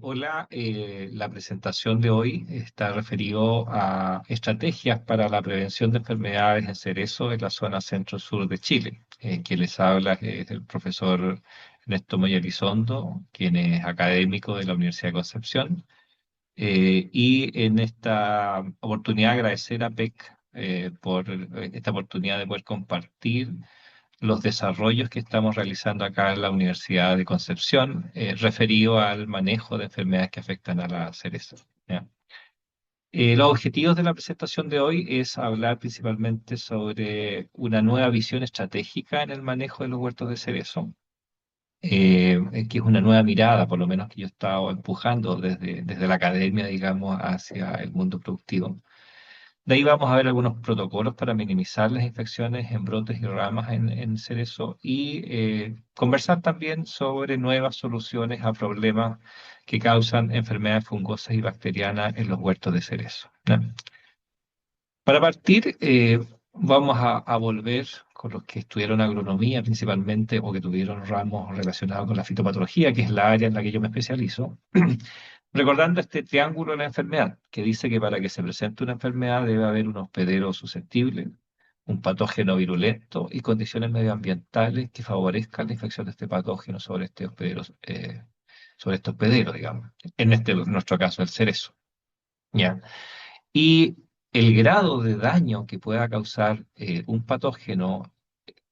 Hola, la presentación de hoy está referido a estrategias para la prevención de enfermedades en cerezo en la zona centro-sur de Chile. Quien les habla es el profesor Ernesto Moya Elizondo, quien es académico de la Universidad de Concepción. Y en esta oportunidad agradecer a PEC por esta oportunidad de poder compartir los desarrollos que estamos realizando acá en la Universidad de Concepción, referido al manejo de enfermedades que afectan a la cereza. ¿Ya? Los objetivos de la presentación de hoy es hablar principalmente sobre una nueva visión estratégica en el manejo de los huertos de cerezo, que es una nueva mirada, por lo menos que yo he estado empujando desde la academia, digamos, hacia el mundo productivo. De ahí vamos a ver algunos protocolos para minimizar las infecciones en brotes y ramas en cerezo y conversar también sobre nuevas soluciones a problemas que causan enfermedades fungosas y bacterianas en los huertos de cerezo. ¿Ya? Para partir, vamos a volver con los que estudiaron agronomía principalmente o que tuvieron ramos relacionados con la fitopatología, que es la área en la que yo me especializo. Recordando este triángulo de la enfermedad, que dice que para que se presente una enfermedad debe haber un hospedero susceptible, un patógeno virulento y condiciones medioambientales que favorezcan la infección de este patógeno sobre este hospedero, digamos. En nuestro caso, el cerezo. ¿Ya? Y el grado de daño que pueda causar un patógeno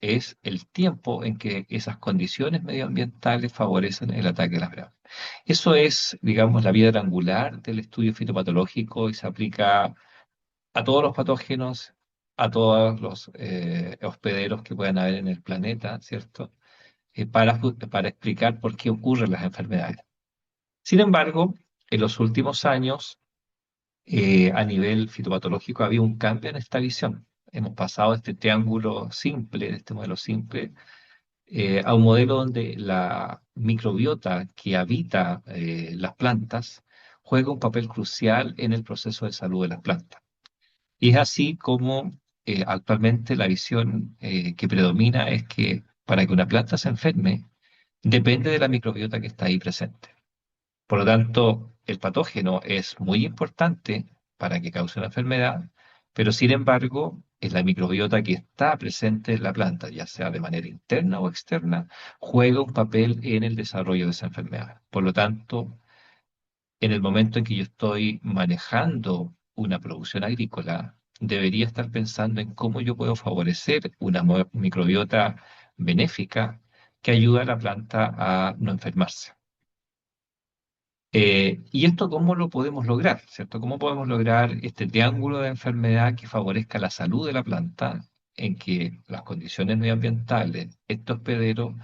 es el tiempo en que esas condiciones medioambientales favorecen el ataque de las plagas. Eso es, digamos, la piedra angular del estudio fitopatológico y se aplica a todos los patógenos, a todos los hospederos que puedan haber en el planeta, ¿cierto? Para explicar por qué ocurren las enfermedades. Sin embargo, en los últimos años, a nivel fitopatológico, había un cambio en esta visión. Hemos pasado de este triángulo simple, de este modelo simple, a un modelo donde la microbiota que habita las plantas juega un papel crucial en el proceso de salud de las plantas. Y es así como actualmente la visión que predomina es que para que una planta se enferme, depende de la microbiota que está ahí presente. Por lo tanto, el patógeno es muy importante para que cause una enfermedad, pero sin embargo, es la microbiota que está presente en la planta, ya sea de manera interna o externa, juega un papel en el desarrollo de esa enfermedad. Por lo tanto, en el momento en que yo estoy manejando una producción agrícola, debería estar pensando en cómo yo puedo favorecer una microbiota benéfica que ayude a la planta a no enfermarse. ¿Y esto cómo lo podemos lograr? ¿Cierto? ¿Cómo podemos lograr este triángulo de enfermedad que favorezca la salud de la planta, en que las condiciones medioambientales, este hospedero,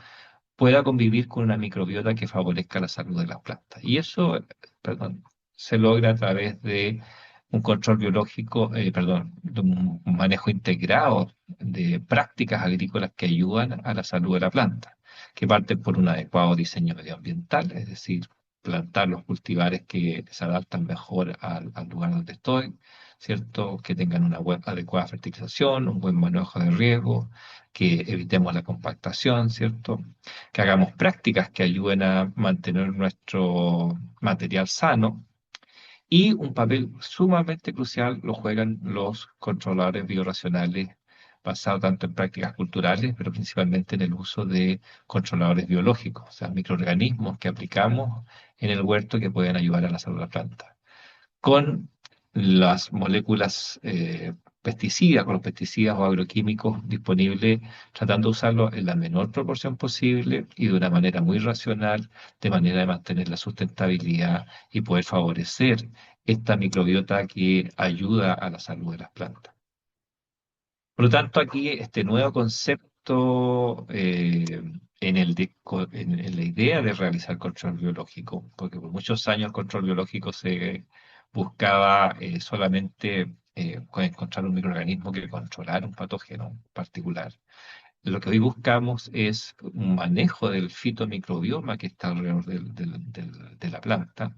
pueda convivir con una microbiota que favorezca la salud de las plantas? Y eso, perdón, se logra a través de un control biológico, de un manejo integrado de prácticas agrícolas que ayudan a la salud de la planta, que parten por un adecuado diseño medioambiental, es decir, plantar los cultivares que se adaptan mejor al lugar donde estoy, ¿cierto? Que tengan una adecuada fertilización, un buen manejo de riego, que evitemos la compactación, ¿cierto? Que hagamos prácticas que ayuden a mantener nuestro material sano. Y un papel sumamente crucial lo juegan los controladores biorracionales, basados tanto en prácticas culturales, pero principalmente en el uso de controladores biológicos, o sea, microorganismos que aplicamos en el huerto que pueden ayudar a la salud de la planta. Con las moléculas pesticidas, con los pesticidas o agroquímicos disponibles, tratando de usarlos en la menor proporción posible y de una manera muy racional, de manera de mantener la sustentabilidad y poder favorecer esta microbiota que ayuda a la salud de las plantas. Por lo tanto, aquí este nuevo concepto en la idea de realizar control biológico, porque por muchos años el control biológico se buscaba solamente con encontrar un microorganismo que controlara un patógeno particular. Lo que hoy buscamos es un manejo del fitomicrobioma que está alrededor de la planta,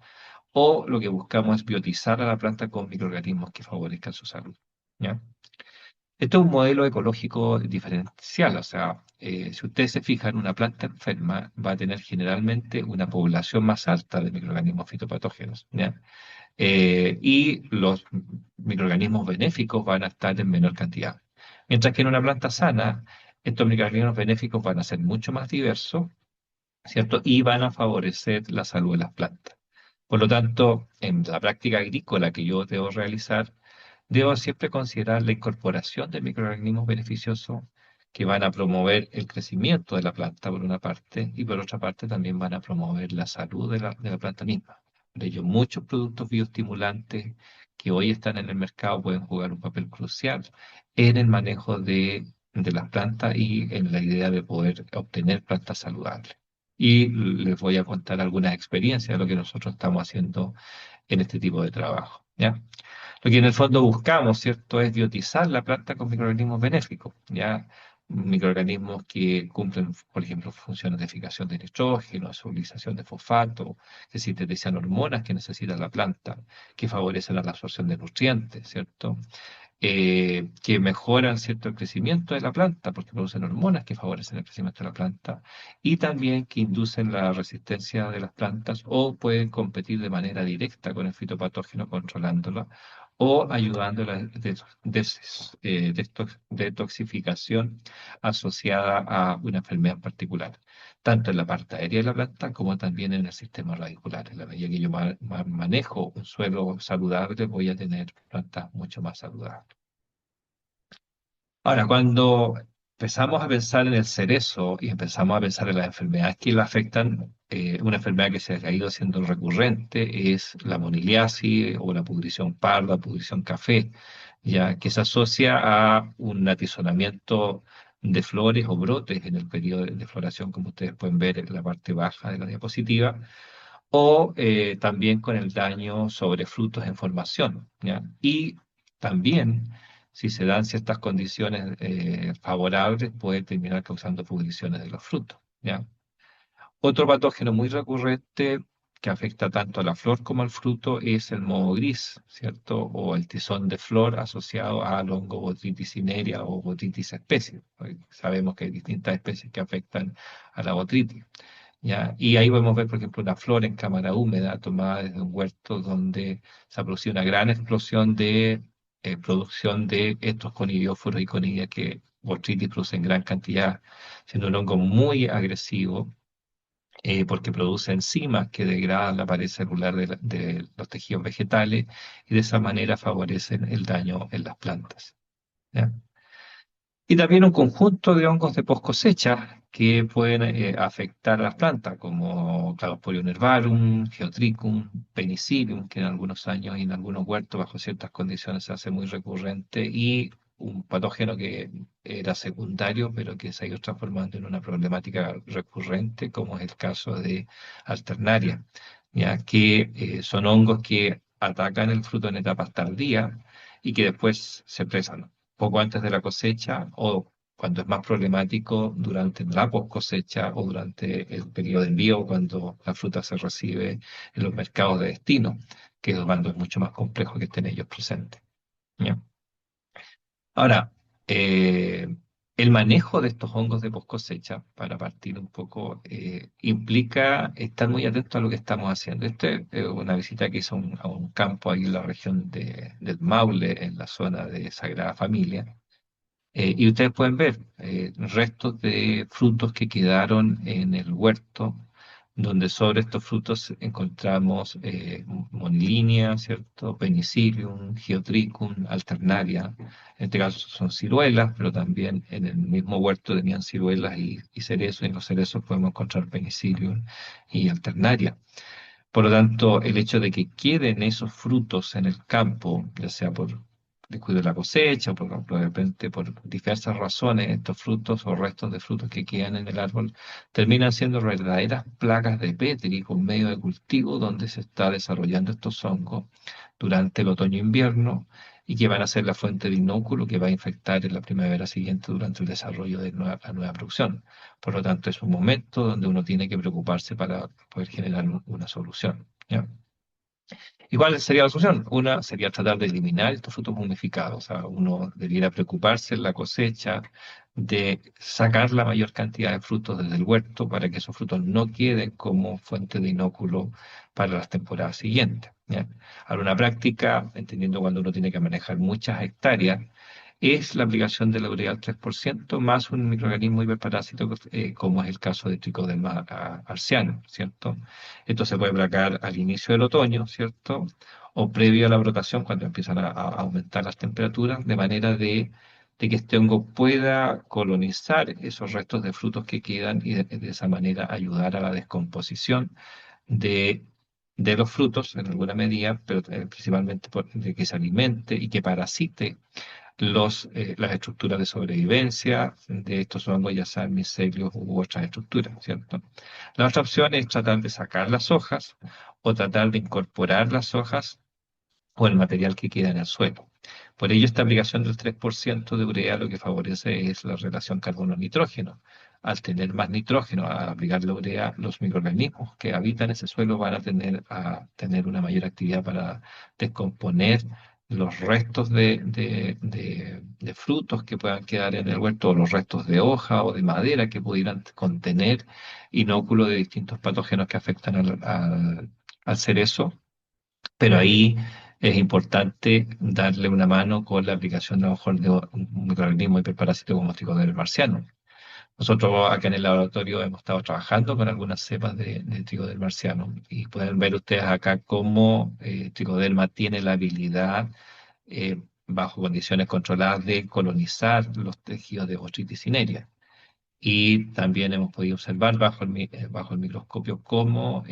o lo que buscamos es biotizar a la planta con microorganismos que favorezcan su salud. ¿Ya? Esto es un modelo ecológico diferencial, o sea, si ustedes se fijan, una planta enferma va a tener generalmente una población más alta de microorganismos fitopatógenos, ¿ya? Y los microorganismos benéficos van a estar en menor cantidad. Mientras que en una planta sana, estos microorganismos benéficos van a ser mucho más diversos, ¿cierto? Y van a favorecer la salud de las plantas. Por lo tanto, en la práctica agrícola que yo debo realizar, debo siempre considerar la incorporación de microorganismos beneficiosos que van a promover el crecimiento de la planta por una parte y por otra parte también van a promover la salud de la planta misma. Por ello, muchos productos bioestimulantes que hoy están en el mercado pueden jugar un papel crucial en el manejo de las plantas y en la idea de poder obtener plantas saludables. Y les voy a contar algunas experiencias de lo que nosotros estamos haciendo en este tipo de trabajo, ¿ya? Lo que en el fondo buscamos, ¿cierto?, es biotizar la planta con microorganismos benéficos, ¿ya? Microorganismos que cumplen, por ejemplo, funciones de fijación de nitrógeno, solubilización de fosfato, que sintetizan hormonas que necesita la planta, que favorecen a la absorción de nutrientes, ¿cierto? Que mejoran, ¿cierto?, el crecimiento de la planta, porque producen hormonas que favorecen el crecimiento de la planta, y también que inducen la resistencia de las plantas o pueden competir de manera directa con el fitopatógeno controlándola o ayudando a la detoxificación asociada a una enfermedad en particular, tanto en la parte aérea de la planta como también en el sistema radicular. En la medida que yo manejo un suelo saludable, voy a tener plantas mucho más saludables. Ahora, cuando empezamos a pensar en el cerezo y empezamos a pensar en las enfermedades que lo afectan, una enfermedad que se ha ido haciendo recurrente es la moniliasis o la pudrición parda, pudrición café, ya que se asocia a un atizonamiento de flores o brotes en el periodo de floración, como ustedes pueden ver en la parte baja de la diapositiva, o también con el daño sobre frutos en formación, ¿ya? Y también, si se dan ciertas condiciones favorables, puede terminar causando pudriciones de los frutos, ¿ya? Otro patógeno muy recurrente que afecta tanto a la flor como al fruto es el moho gris, ¿cierto? O el tizón de flor asociado al hongo Botrytis cinerea o Botrytis species. Sabemos que hay distintas especies que afectan a la botritis. ¿Ya? Y ahí podemos ver, por ejemplo, una flor en cámara húmeda tomada desde un huerto donde se ha producido una gran explosión de producción de estos conidioforos y conidias que botrytis produce en gran cantidad, siendo un hongo muy agresivo porque produce enzimas que degradan la pared celular de los tejidos vegetales y de esa manera favorecen el daño en las plantas. ¿Ya? Y también un conjunto de hongos de post cosecha que pueden afectar a las plantas, como Cladosporium nervarum, Geotrichum, Penicillium, que en algunos años y en algunos huertos bajo ciertas condiciones se hace muy recurrente, y un patógeno que era secundario, pero que se ha ido transformando en una problemática recurrente, como es el caso de Alternaria, ya que son hongos que atacan el fruto en etapas tardías y que después se presan poco antes de la cosecha o cuando es más problemático durante la post cosecha o durante el periodo de envío cuando la fruta se recibe en los mercados de destino, que es cuando es mucho más complejo que estén ellos presentes. ¿Ya? Ahora, el manejo de estos hongos de post cosecha, para partir un poco, implica estar muy atento a lo que estamos haciendo. Esta es una visita que hice a un campo ahí en la región del Maule, en la zona de Sagrada Familia. Y ustedes pueden ver restos de frutos que quedaron en el huerto, donde sobre estos frutos encontramos monilinia, ¿cierto? Penicillium, Geotrichum, Alternaria. En este caso son ciruelas, pero también en el mismo huerto tenían ciruelas y cerezos, y en los cerezos podemos encontrar Penicillium y Alternaria. Por lo tanto, el hecho de que queden esos frutos en el campo, ya sea por descuido de la cosecha, o por ejemplo, de repente por diversas razones, estos frutos o restos de frutos que quedan en el árbol terminan siendo verdaderas plagas de Petri con medio de cultivo donde se está desarrollando estos hongos durante el otoño-invierno y que van a ser la fuente de inóculo que va a infectar en la primavera siguiente durante el desarrollo de la nueva producción. Por lo tanto, es un momento donde uno tiene que preocuparse para poder generar una solución, ¿ya? ¿Y cuál sería la solución? Una sería tratar de eliminar estos frutos momificados. O sea, uno debiera preocuparse en la cosecha de sacar la mayor cantidad de frutos desde el huerto para que esos frutos no queden como fuente de inóculo para las temporadas siguientes. ¿Ya? Ahora, una práctica, entendiendo cuando uno tiene que manejar muchas hectáreas, es la aplicación de la urea al 3% más un microorganismo hiperparásito, como es el caso de Trichoderma arceano, ¿cierto? Esto se puede aplicar al inicio del otoño, ¿cierto? O previo a la brotación, cuando empiezan a aumentar las temperaturas, de manera de que este hongo pueda colonizar esos restos de frutos que quedan y de esa manera ayudar a la descomposición de, de los frutos en alguna medida, pero principalmente de que se alimente y que parasite las estructuras de sobrevivencia de estos hongos, ya sean micelios u otras estructuras, ¿cierto? La otra opción es tratar de sacar las hojas o tratar de incorporar las hojas o el material que queda en el suelo. Por ello, esta aplicación del 3% de urea lo que favorece es la relación carbono-nitrógeno. Al tener más nitrógeno, al aplicar la urea, los microorganismos que habitan ese suelo van a tener una mayor actividad para descomponer los restos de frutos que puedan quedar en el huerto, o los restos de hoja o de madera que pudieran contener inóculos de distintos patógenos que afectan al cerezo, pero ahí es importante darle una mano con la aplicación a lo mejor de un microorganismo hiperparásito como Tricoderma marciano. Nosotros acá en el laboratorio hemos estado trabajando con algunas cepas de Tricoderma marciano y pueden ver ustedes acá cómo Tricoderma tiene la habilidad, bajo condiciones controladas, de colonizar los tejidos de Botrytis cinerea. Y también hemos podido observar bajo el microscopio cómo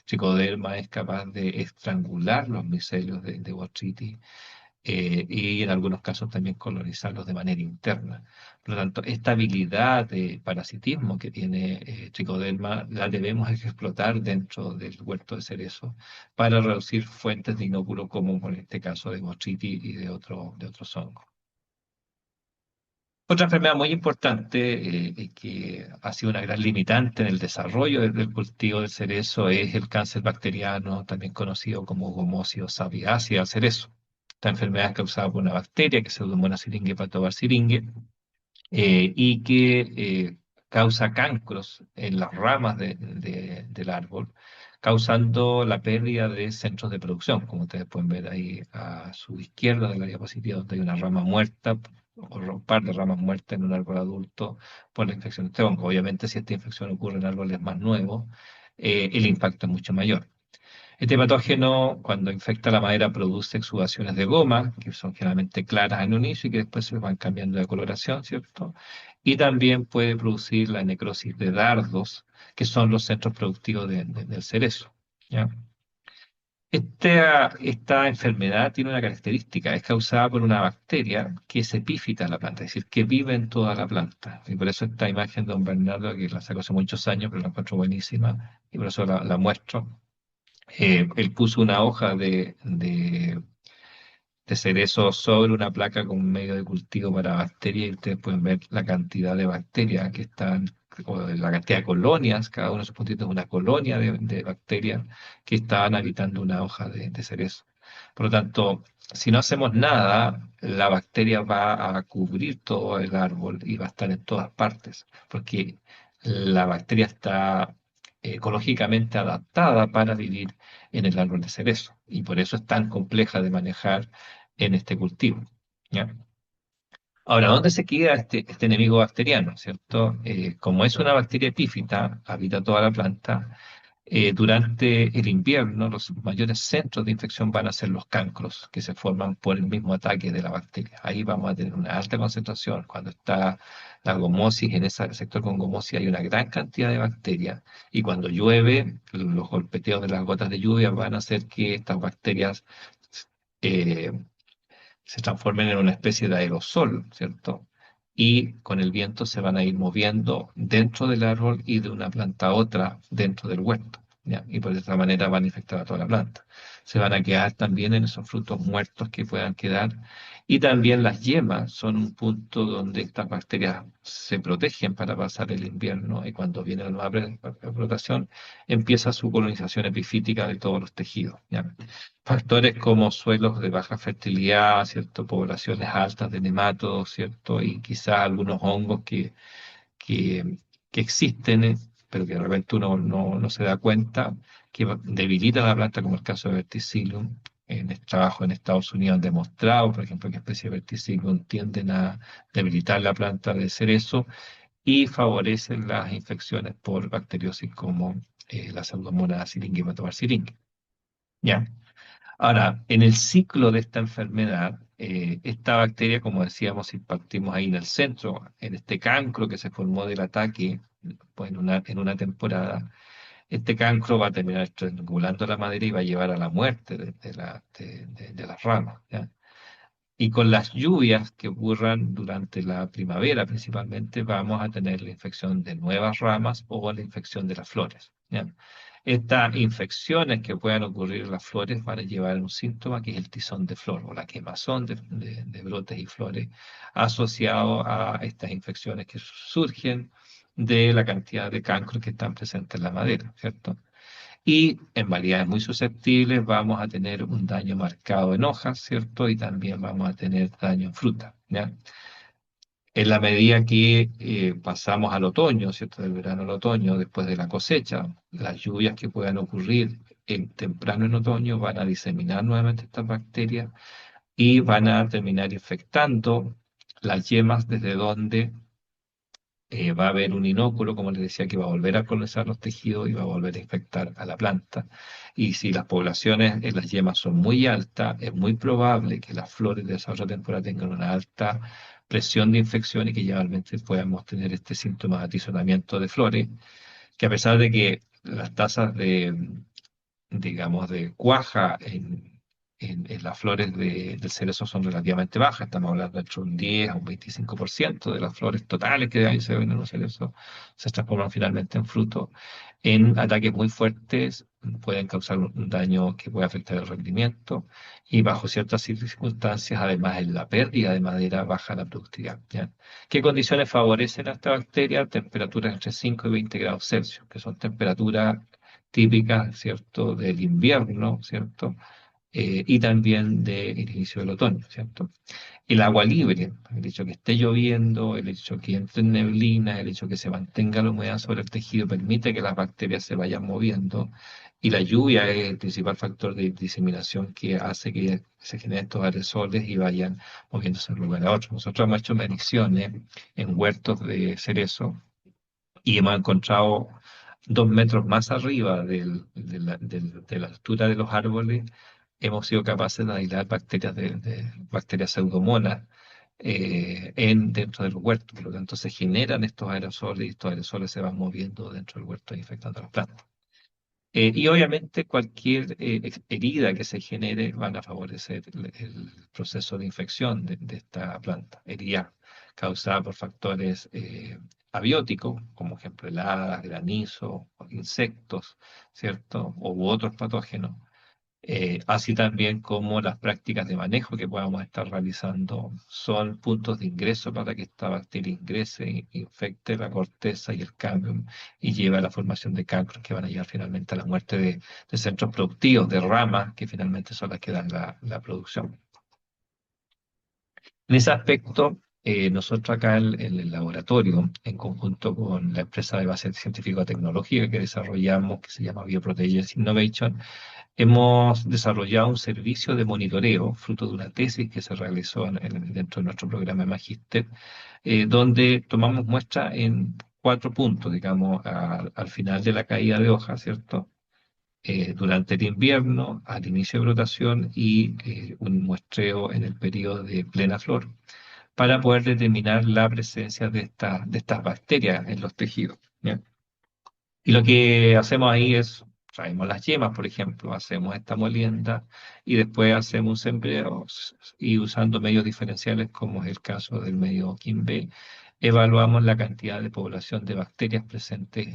Tricoderma es capaz de estrangular los micelios de Botrytis, y en algunos casos también colonizarlos de manera interna. Por lo tanto, esta habilidad de parasitismo que tiene Tricoderma la debemos explotar dentro del huerto de cerezo para reducir fuentes de inóculo como en este caso de Botrytis y de otros hongos. Otra enfermedad muy importante, que ha sido una gran limitante en el desarrollo del cultivo del cerezo, es el cáncer bacteriano, también conocido como Gomosio sabiácea al cerezo. Esta enfermedad es causada por una bacteria que se Pseudomonas syringae pathobar-syringae, y que causa cancros en las ramas del árbol, causando la pérdida de centros de producción, como ustedes pueden ver ahí a su izquierda de la diapositiva, donde hay una rama muerta o un par de ramas muertas en un árbol adulto por la infección de este hongo. Obviamente, si esta infección ocurre en árboles más nuevos, el impacto es mucho mayor. Este patógeno, cuando infecta la madera, produce exudaciones de goma, que son generalmente claras en un inicio y que después se van cambiando de coloración, ¿cierto? Y también puede producir la necrosis de dardos, que son los centros productivos del cerezo, ¿ya? Esta enfermedad tiene una característica, es causada por una bacteria que es epífita en la planta, es decir, que vive en toda la planta. Y por eso esta imagen de don Bernardo, que la sacó hace muchos años, pero la encuentro buenísima, y por eso la muestro. Él puso una hoja de cerezo sobre una placa con un medio de cultivo para bacterias, y ustedes pueden ver la cantidad de bacterias que están, o la cantidad de colonias, cada uno de esos puntitos es una colonia de bacterias que estaban habitando una hoja de cerezo. Por lo tanto, si no hacemos nada, la bacteria va a cubrir todo el árbol y va a estar en todas partes, porque la bacteria está ecológicamente adaptada para vivir en el árbol de cerezo, y por eso es tan compleja de manejar en este cultivo, ¿ya? Ahora, ¿dónde se queda este enemigo bacteriano, cierto? Como es una bacteria epífita, habita toda la planta. Durante el invierno, los mayores centros de infección van a ser los cancros, que se forman por el mismo ataque de la bacteria. Ahí vamos a tener una alta concentración. Cuando está la gomosis, en ese sector con gomosis hay una gran cantidad de bacterias. Y cuando llueve, los golpeteos de las gotas de lluvia van a hacer que estas bacterias eh, se transformen en una especie de aerosol, ¿cierto? Y con el viento se van a ir moviendo dentro del árbol y de una planta a otra dentro del huerto. ¿ya? Y por esa manera van a infectar a toda la planta. Se van a quedar también en esos frutos muertos que puedan quedar. Y también las yemas son un punto donde estas bacterias se protegen para pasar el invierno y cuando viene la nueva brotación empieza su colonización epifítica de todos los tejidos, ¿ya? Factores como suelos de baja fertilidad, ¿cierto? Poblaciones altas de nematodos, ¿cierto? Y quizás algunos hongos que, que existen, pero que de repente uno no se da cuenta, que debilitan la planta, como el caso de Verticillium. En el trabajo en Estados Unidos han demostrado, por ejemplo, que especies de Verticillium tienden a debilitar la planta de cerezo y favorecen las infecciones por bacteriosis como la Pseudomonas syringae. ¿Ya? Ahora, en el ciclo de esta enfermedad, esta bacteria, como decíamos, si partimos ahí en el centro, en este cancro que se formó del ataque, pues en una temporada, este cancro va a terminar estrangulando la madera y va a llevar a la muerte de las ramas, ¿ya? Y con las lluvias que ocurran durante la primavera principalmente, vamos a tener la infección de nuevas ramas o la infección de las flores, ¿ya? Estas infecciones que puedan ocurrir en las flores van a llevar un síntoma que es el tizón de flor o la quemazón de brotes y flores asociado a estas infecciones que surgen de la cantidad de cancros que están presentes en la madera, ¿cierto? Y en variedades muy susceptibles vamos a tener un daño marcado en hojas, ¿cierto? Y también vamos a tener daño en fruta, ¿ya? En la medida que pasamos al otoño, ¿cierto? Del verano al otoño, después de la cosecha, las lluvias que puedan ocurrir temprano en otoño van a diseminar nuevamente estas bacterias y van a terminar infectando las yemas desde donde va a haber un inóculo, como les decía, que va a volver a colonizar los tejidos y va a volver a infectar a la planta. Y si las poblaciones en las yemas son muy altas, es muy probable que las flores de esa otra temporada tengan una alta presión de infección y que generalmente podamos tener este síntoma de atizonamiento de flores, que a pesar de que las tasas digamos, de cuaja en las flores del cerezo son relativamente bajas. Estamos hablando entre un 10 a un 25% de las flores totales que ahí se ven en los cerezos se transforman finalmente en fruto. En ataques muy fuertes pueden causar un daño que puede afectar el rendimiento y bajo ciertas circunstancias, además en la pérdida de madera, baja la productividad, ¿ya? ¿Qué condiciones favorecen a esta bacteria? Temperaturas entre 5 y 20 grados Celsius, que son temperaturas típicas, ¿cierto?, del invierno, ¿cierto? Y también del inicio del otoño, ¿cierto? El agua libre, el hecho que esté lloviendo, el hecho que entre en neblina, el hecho que se mantenga la humedad sobre el tejido permite que las bacterias se vayan moviendo y la lluvia es el principal factor de diseminación que hace que se generen estos aerosoles y vayan moviéndose de un lugar a otro. Nosotros hemos hecho mediciones en huertos de cerezo y hemos encontrado 2 metros más arriba de la altura de los árboles, hemos sido capaces de aislar bacterias de bacterias pseudomonas dentro del huerto. Por lo tanto, se generan estos aerosoles y estos aerosoles se van moviendo dentro del huerto infectando las plantas. Y obviamente cualquier herida que se genere van a favorecer el proceso de infección de esta planta. Herida causada por factores abióticos, como ejemplo heladas, granizo, insectos, ¿cierto? U otros patógenos. Así también como las prácticas de manejo que podamos estar realizando son puntos de ingreso para que esta bacteria ingrese, infecte la corteza y el cámbio y lleve a la formación de cancros que van a llevar finalmente a la muerte de centros productivos, de ramas que finalmente son las que dan la producción. En ese aspecto, nosotros acá en el laboratorio, en conjunto con la empresa de base científico-tecnológica que desarrollamos, que se llama Bioproteins Innovation, hemos desarrollado un servicio de monitoreo, fruto de una tesis que se realizó dentro de nuestro programa de Magíster, donde tomamos muestra en 4 puntos, digamos, al final de la caída de hojas, ¿cierto? Durante el invierno, al inicio de brotación y un muestreo en el periodo de plena flor, para poder determinar la presencia de estas bacterias en los tejidos, ¿ya? Y lo que hacemos ahí es, traemos las yemas, por ejemplo, hacemos esta molienda y después hacemos un sembreo y usando medios diferenciales, como es el caso del medio Kim B, evaluamos la cantidad de población de bacterias presentes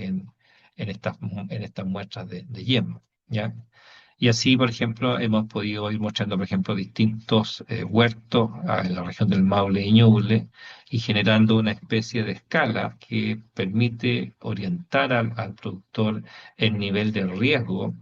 en estas muestras de yema, ¿ya? Y así, por ejemplo, hemos podido ir mostrando, por ejemplo, distintos huertos en la región del Maule y Ñuble y generando una especie de escala que permite orientar al productor el nivel de riesgo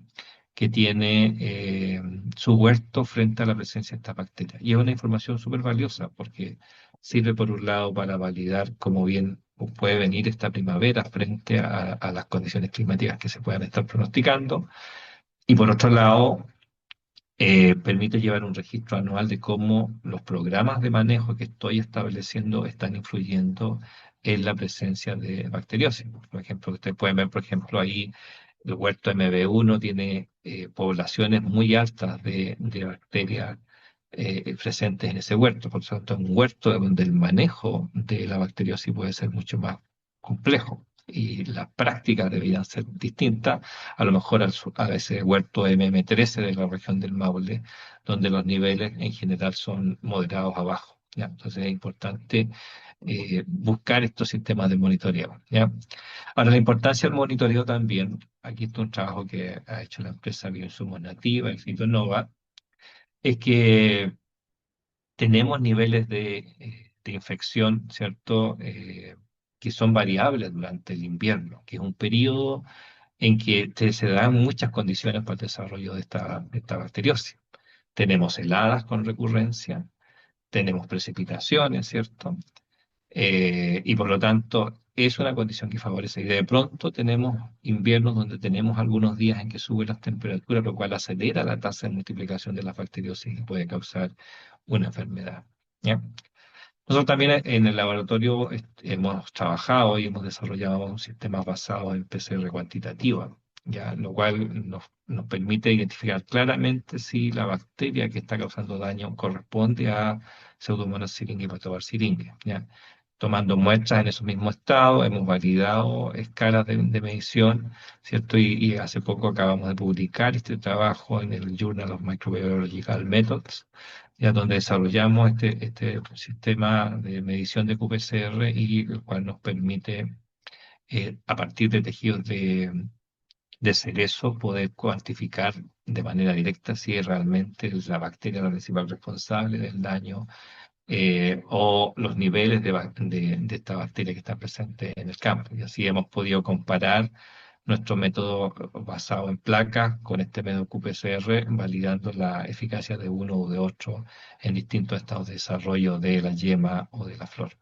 que tiene su huerto frente a la presencia de esta bacteria. Y es una información súper valiosa porque sirve, por un lado, para validar cómo bien puede venir esta primavera frente a las condiciones climáticas que se puedan estar pronosticando. Y por otro lado, permite llevar un registro anual de cómo los programas de manejo que estoy estableciendo están influyendo en la presencia de bacteriosis. Por ejemplo, ustedes pueden ver, por ejemplo, ahí el huerto MB1 tiene poblaciones muy altas de bacterias presentes en ese huerto. Por lo tanto, es un huerto donde el manejo de la bacteriosis puede ser mucho más complejo y las prácticas deberían ser distintas, a lo mejor a ese huerto MM13 de la región del Maule, donde los niveles en general son moderados abajo, ¿ya? Entonces es importante buscar estos sistemas de monitoreo, ¿ya? Ahora, la importancia del monitoreo también, aquí está un trabajo que ha hecho la empresa Bioinsumos Nativa, el sitio Nova, es que tenemos niveles de infección, ¿cierto? Que son variables durante el invierno, que es un periodo en que se dan muchas condiciones para el desarrollo de esta bacteriosis. Tenemos heladas con recurrencia, tenemos precipitaciones, ¿cierto? Y por lo tanto es una condición que favorece. Y de pronto tenemos inviernos donde tenemos algunos días en que suben las temperaturas, lo cual acelera la tasa de multiplicación de las bacteriosis y puede causar una enfermedad. ¿Ya? Nosotros también en el laboratorio hemos trabajado y hemos desarrollado sistemas basados en PCR cuantitativa, ya, lo cual nos permite identificar claramente si la bacteria que está causando daño corresponde a Pseudomonas syringae y Lactobacillus, ya. Tomando muestras en esos mismos estados, hemos validado escalas de medición, ¿cierto? Y hace poco acabamos de publicar este trabajo en el Journal of Microbiological Methods, ya donde desarrollamos este sistema de medición de qPCR y el cual nos permite, a partir de tejidos de cerezo, poder cuantificar de manera directa si es realmente la bacteria la principal responsable del daño o los niveles de esta bacteria que está presente en el campo. Y así hemos podido comparar nuestro método basado en placas con este método qPCR, validando la eficacia de uno o de otro en distintos estados de desarrollo de la yema o de la flor.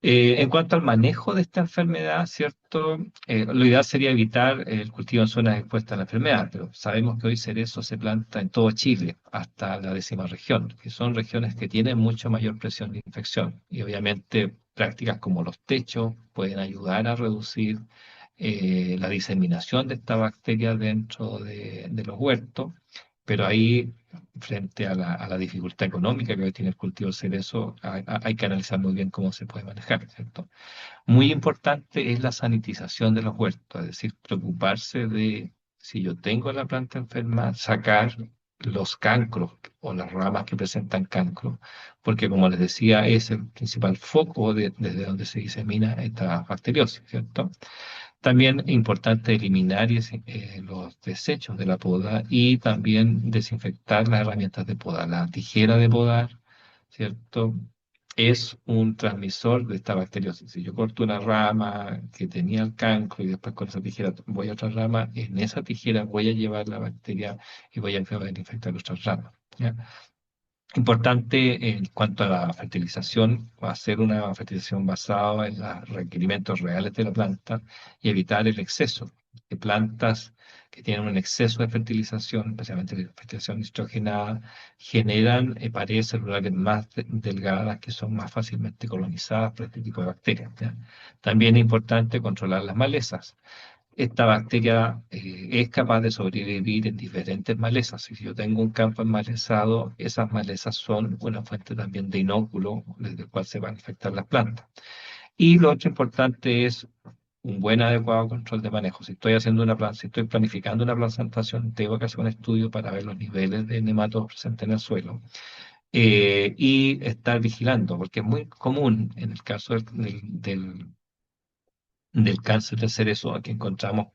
En cuanto al manejo de esta enfermedad, ¿cierto? Lo ideal sería evitar el cultivo en zonas expuestas a la enfermedad, pero sabemos que hoy cerezo se planta en todo Chile, hasta la 10ª región, que son regiones que tienen mucho mayor presión de infección. Y obviamente prácticas como los techos pueden ayudar a reducir la diseminación de esta bacteria dentro de los huertos, pero ahí, frente a la dificultad económica que hoy tiene el cultivo del cerezo, hay que analizar muy bien cómo se puede manejar, ¿cierto? Muy importante es la sanitización de los huertos, es decir, preocuparse de, si yo tengo la planta enferma, sacar los cancros o las ramas que presentan cancro, porque como les decía, es el principal foco desde donde se disemina esta bacteriosis, ¿cierto? También es importante eliminar los desechos de la poda y también desinfectar las herramientas de poda. La tijera de podar, ¿cierto? Es un transmisor de esta bacteriosis. Si yo corto una rama que tenía el cancro y después con esa tijera voy a otra rama, en esa tijera voy a llevar la bacteria y voy a poder infectar otras ramas, ¿ya? Importante en cuanto a la fertilización, hacer una fertilización basada en los requerimientos reales de la planta y evitar el exceso de plantas que tienen un exceso de fertilización, especialmente la fertilización nitrogenada, generan paredes celulares más delgadas que son más fácilmente colonizadas por este tipo de bacterias, ¿ya? También es importante controlar las malezas. Esta bacteria es capaz de sobrevivir en diferentes malezas. Si yo tengo un campo enmalezado, esas malezas son una fuente también de inóculo desde el cual se van a infectar las plantas. Y lo otro importante es un buen adecuado control de manejo. Si estoy haciendo una plan, si estoy planificando una plantación, tengo que hacer un estudio para ver los niveles de nematodos presentes en el suelo. Y estar vigilando, porque es muy común en el caso del del cáncer de cerezo. Aquí encontramos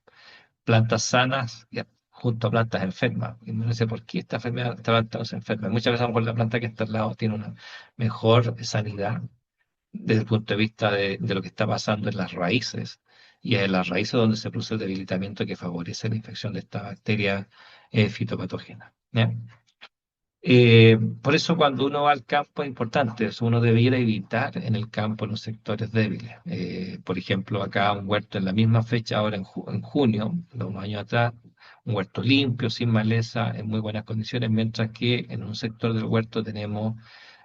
plantas sanas junto a plantas enfermas. Y no sé por qué esta enfermedad, esta planta no se enferma. Muchas veces a lo mejor la planta que está al lado tiene una mejor sanidad desde el punto de vista de lo que está pasando en las raíces. Y es en las raíces donde se produce el debilitamiento que favorece la infección de esta bacteria fitopatógena. ¿Ya? Por eso cuando uno va al campo es importante, eso uno debiera evitar en el campo los sectores débiles. Por ejemplo, acá un huerto en la misma fecha, ahora en junio, de unos años atrás, un huerto limpio, sin maleza, en muy buenas condiciones, mientras que en un sector del huerto tenemos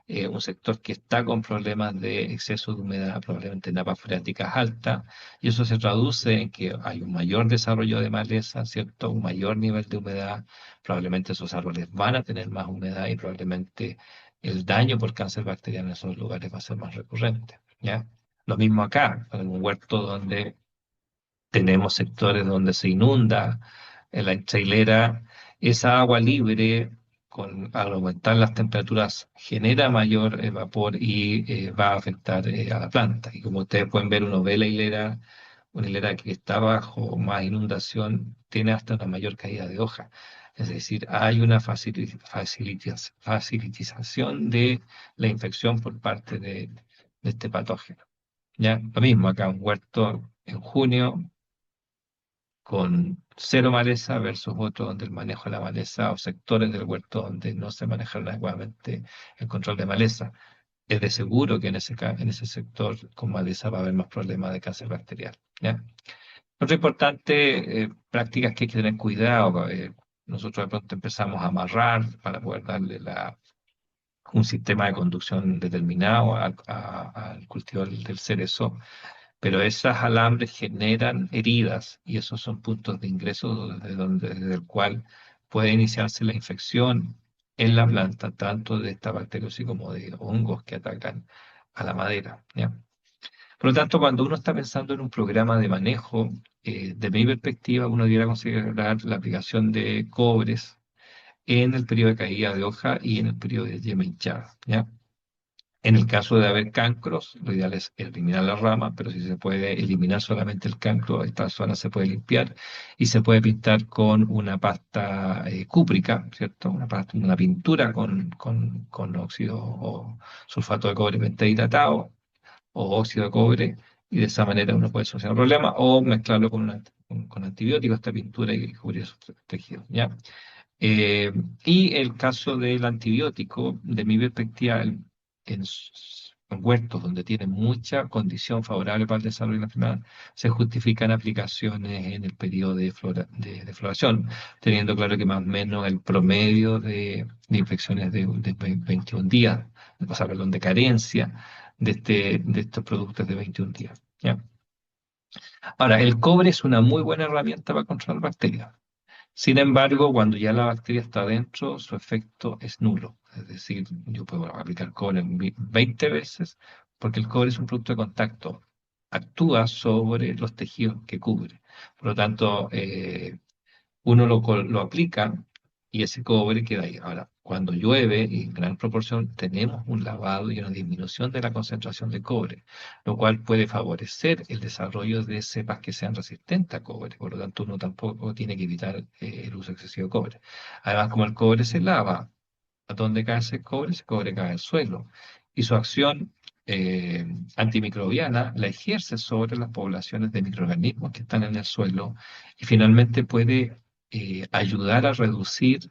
un sector que está con problemas de exceso de humedad, probablemente napas freáticas altas, y eso se traduce en que hay un mayor desarrollo de maleza, ¿cierto? Un mayor nivel de humedad, probablemente esos árboles van a tener más humedad y probablemente el daño por cáncer bacteriano en esos lugares va a ser más recurrente, ¿ya? Lo mismo acá, en un huerto donde tenemos sectores donde se inunda en la trailera, esa agua libre, al aumentar las temperaturas, genera mayor vapor y va a afectar a la planta. Y como ustedes pueden ver, uno ve la hilera, una hilera que está bajo más inundación, tiene hasta una mayor caída de hoja. Es decir, hay una facilitación de la infección por parte de este patógeno. ¿Ya? Lo mismo acá, un huerto en junio con cero maleza versus otro donde el manejo de la maleza o sectores del huerto donde no se manejaron adecuadamente el control de maleza. Es de seguro que en ese sector con maleza va a haber más problemas de cáncer bacterial. ¿Ya? Otra importante prácticas que hay que tener cuidado. Nosotros de pronto empezamos a amarrar para poder darle un sistema de conducción determinado al cultivo del cerezo, pero esas alambres generan heridas y esos son puntos de ingreso desde el cual puede iniciarse la infección en la planta, tanto de esta bacteriosis como de hongos que atacan a la madera, ¿ya? Por lo tanto, cuando uno está pensando en un programa de manejo, de mi perspectiva, uno debiera considerar la aplicación de cobres en el periodo de caída de hoja y en el periodo de yema hinchada, ¿ya? En el caso de haber cancros, lo ideal es eliminar la rama, pero si se puede eliminar solamente el cancro, esta zona se puede limpiar y se puede pintar con una pasta cúprica, ¿cierto? Una pintura con óxido o sulfato de cobre pentahidratado o óxido de cobre, y de esa manera uno puede solucionar el problema o mezclarlo con antibióticos, esta pintura y cubrir esos tejidos, ¿ya? Eh, y el caso del antibiótico, de mi perspectiva, en huertos donde tienen mucha condición favorable para el desarrollo de la enfermedad, se justifican aplicaciones en el periodo de floración, teniendo claro que más o menos el promedio de infecciones de 21 días, o sea, perdón, de carencia de estos productos de 21 días. ¿Ya? Ahora, el cobre es una muy buena herramienta para controlar bacterias. Sin embargo, cuando ya la bacteria está adentro, su efecto es nulo. Es decir, yo puedo aplicar cobre 20 veces porque el cobre es un producto de contacto. Actúa sobre los tejidos que cubre. Por lo tanto, uno lo aplica y ese cobre queda ahí. Ahora, cuando llueve, y en gran proporción, tenemos un lavado y una disminución de la concentración de cobre, lo cual puede favorecer el desarrollo de cepas que sean resistentes a cobre. Por lo tanto, uno tampoco tiene que evitar el uso excesivo de cobre. Además, como el cobre se lava, ¿a dónde cae ese cobre? Ese cobre cae al suelo. Y su acción eh, antimicrobiana la ejerce sobre las poblaciones de microorganismos que están en el suelo y finalmente puede ayudar a reducir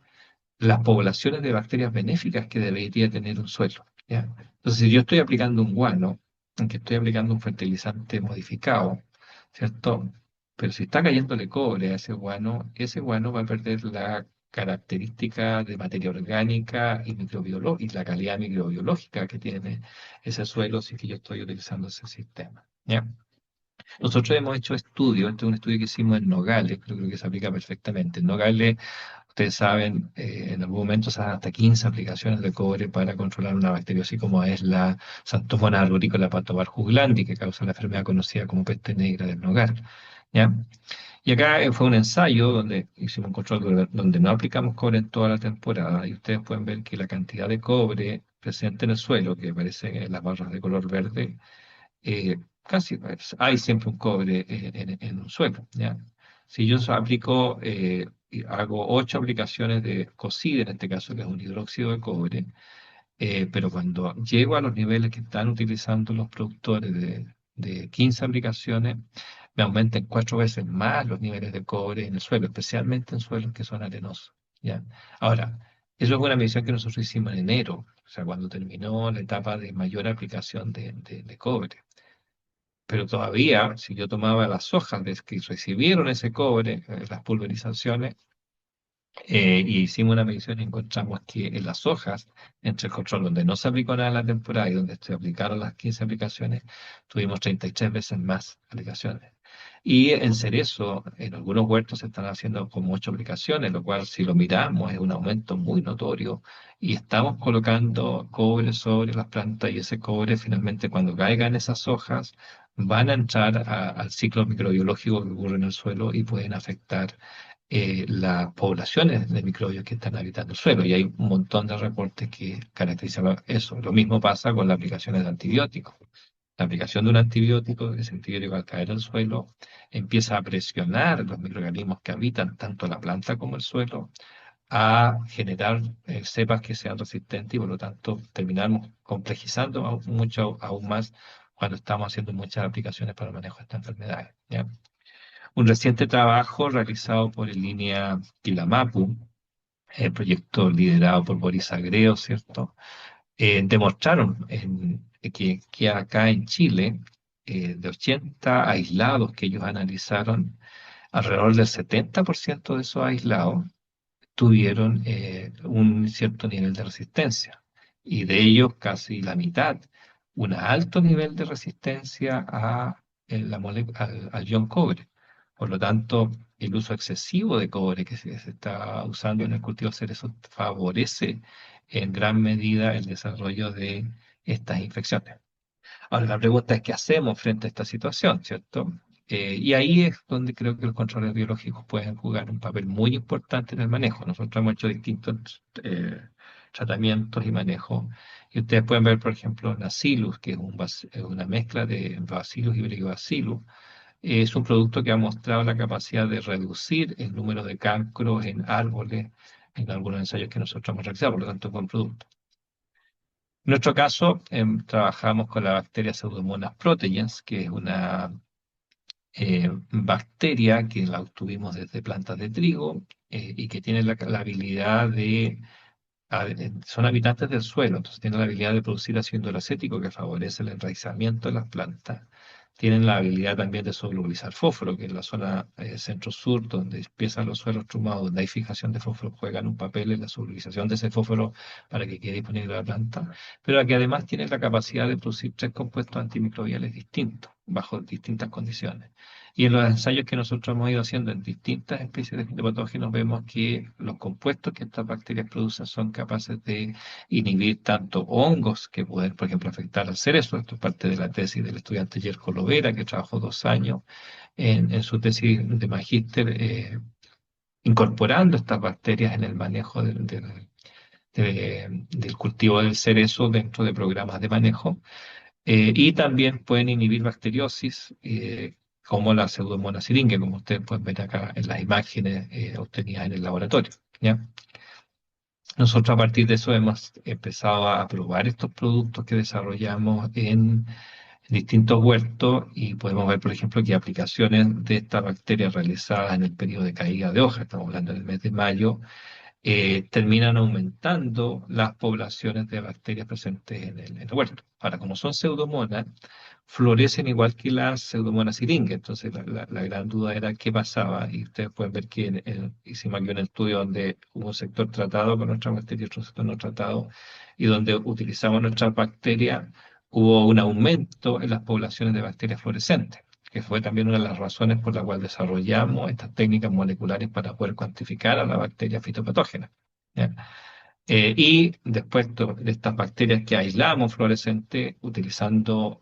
las poblaciones de bacterias benéficas que debería tener un suelo, ¿ya? Entonces, si yo estoy aplicando un guano, aunque estoy aplicando un fertilizante modificado, ¿cierto? Pero si está cayéndole cobre a ese guano va a perder la característica de materia orgánica y microbiológica y la calidad microbiológica que tiene ese suelo si que yo estoy utilizando ese sistema, ¿ya? Nosotros hemos hecho estudios, este es un estudio que hicimos en Nogales, creo que se aplica perfectamente. En Nogales, ustedes saben, en algún momento se hacen hasta 15 aplicaciones de cobre para controlar una bacteria así como es la Xanthophona arborícola patobarjus que causa la enfermedad conocida como peste negra del nogal. ¿Ya? Y acá fue un ensayo donde hicimos un control donde no aplicamos cobre en toda la temporada y ustedes pueden ver que la cantidad de cobre presente en el suelo, que aparece en las barras de color verde, casi hay siempre un cobre en un suelo, ¿ya? Si yo aplico, y hago 8 aplicaciones de COSID, en este caso que es un hidróxido de cobre, pero cuando llego a los niveles que están utilizando los productores de 15 aplicaciones, me aumentan 4 veces más los niveles de cobre en el suelo, especialmente en suelos que son arenosos, ¿ya? Ahora, eso es una medición que nosotros hicimos en enero, o sea, cuando terminó la etapa de mayor aplicación de cobre. Pero todavía, si yo tomaba las hojas de que recibieron ese cobre, las pulverizaciones, y hicimos una medición y encontramos que en las hojas, entre el control donde no se aplicó nada en la temporada y donde se aplicaron las 15 aplicaciones, tuvimos 33 veces más aplicaciones. Y en cerezo, en algunos huertos se están haciendo como 8 aplicaciones, lo cual si lo miramos es un aumento muy notorio. Y estamos colocando cobre sobre las plantas y ese cobre finalmente cuando caiga en esas hojas van a entrar al ciclo microbiológico que ocurre en el suelo y pueden afectar las poblaciones de microbios que están habitando el suelo. Y hay un montón de reportes que caracterizan eso. Lo mismo pasa con las aplicaciones de antibióticos. La aplicación de un antibiótico, ese antibiótico al caer al suelo, empieza a presionar los microorganismos que habitan tanto la planta como el suelo a generar cepas que sean resistentes y por lo tanto terminamos complejizando mucho aún más cuando estamos haciendo muchas aplicaciones para el manejo de estas enfermedades, ¿ya? Un reciente trabajo realizado por el Línea Quilamapu, el proyecto liderado por Boris Agreo, ¿cierto? Demostraron que acá en Chile, de 80 aislados que ellos analizaron, alrededor del 70% de esos aislados tuvieron un cierto nivel de resistencia. Y de ellos casi la mitad, un alto nivel de resistencia al ion cobre. Por lo tanto, el uso excesivo de cobre que se está usando en el cultivo de cerezo favorece en gran medida el desarrollo de estas infecciones. Ahora, la pregunta es, ¿qué hacemos frente a esta situación, cierto? Y ahí es donde creo que los controles biológicos pueden jugar un papel muy importante en el manejo. Nosotros hemos hecho distintos tratamientos y manejo. Y ustedes pueden ver, por ejemplo, Nacillus, que es una mezcla de Bacillus y Brigibacillus. Es un producto que ha mostrado la capacidad de reducir el número de cancros en árboles en algunos ensayos que nosotros hemos realizado, por lo tanto es buen producto. En nuestro caso, trabajamos con la bacteria Pseudomonas protegens, que es una bacteria que la obtuvimos desde plantas de trigo y que tiene la habilidad son habitantes del suelo, entonces tienen la habilidad de producir ácido indolacético que favorece el enraizamiento de las plantas. Tienen la habilidad también de solubilizar fósforo, que en la zona centro-sur, donde empiezan los suelos trumados, donde hay fijación de fósforo, juegan un papel en la solubilización de ese fósforo para que quede disponible la planta, pero que además tiene la capacidad de producir 3 compuestos antimicrobiales distintos, bajo distintas condiciones. Y en los ensayos que nosotros hemos ido haciendo en distintas especies de patógenos, vemos que los compuestos que estas bacterias producen son capaces de inhibir tanto hongos que pueden, por ejemplo, afectar al cerezo. Esto es parte de la tesis del estudiante Yerko Lovera, que trabajó 2 años en su tesis de magíster, incorporando estas bacterias en el manejo del cultivo del cerezo dentro de programas de manejo. Y también pueden inhibir bacteriosis, como la Pseudomonas syringae, como ustedes pueden ver acá en las imágenes obtenidas en el laboratorio, ¿ya? Nosotros a partir de eso hemos empezado a probar estos productos que desarrollamos en distintos huertos y podemos ver, por ejemplo, que aplicaciones de esta bacteria realizadas en el periodo de caída de hoja, estamos hablando del mes de mayo, terminan aumentando las poblaciones de bacterias presentes en el huerto. Ahora, como son pseudomonas, florecen igual que las pseudomonas syringae. Entonces, la gran duda era qué pasaba. Y ustedes pueden ver que hicimos aquí un estudio donde hubo un sector tratado con nuestra bacteria y otro sector no tratado, y donde utilizamos nuestras bacterias, hubo un aumento en las poblaciones de bacterias fluorescentes, que fue también una de las razones por la cual desarrollamos estas técnicas moleculares para poder cuantificar a la bacteria fitopatógena, ¿ya? Y después de estas bacterias que aislamos fluorescentes utilizando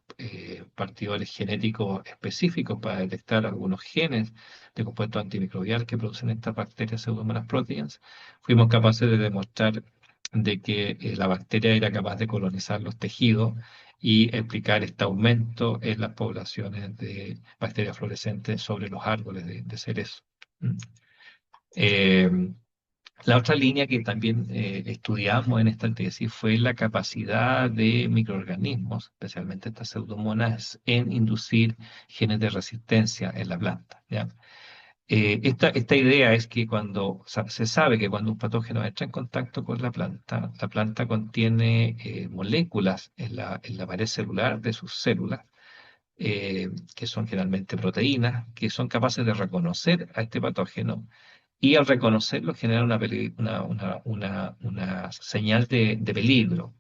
partidores genéticos específicos para detectar algunos genes de compuestos antimicrobiales que producen estas bacterias Pseudomonas proteins, fuimos capaces de demostrar de que la bacteria era capaz de colonizar los tejidos y explicar este aumento en las poblaciones de bacterias fluorescentes sobre los árboles de cerezo. ¿Mm? Eh, la otra línea que también estudiamos en esta tesis fue la capacidad de microorganismos, especialmente estas pseudomonas, en inducir genes de resistencia en la planta, ¿ya? Esta idea es que se sabe que cuando un patógeno entra en contacto con la planta contiene moléculas en la pared celular de sus células, que son generalmente proteínas, que son capaces de reconocer a este patógeno y al reconocerlo genera una señal de peligro.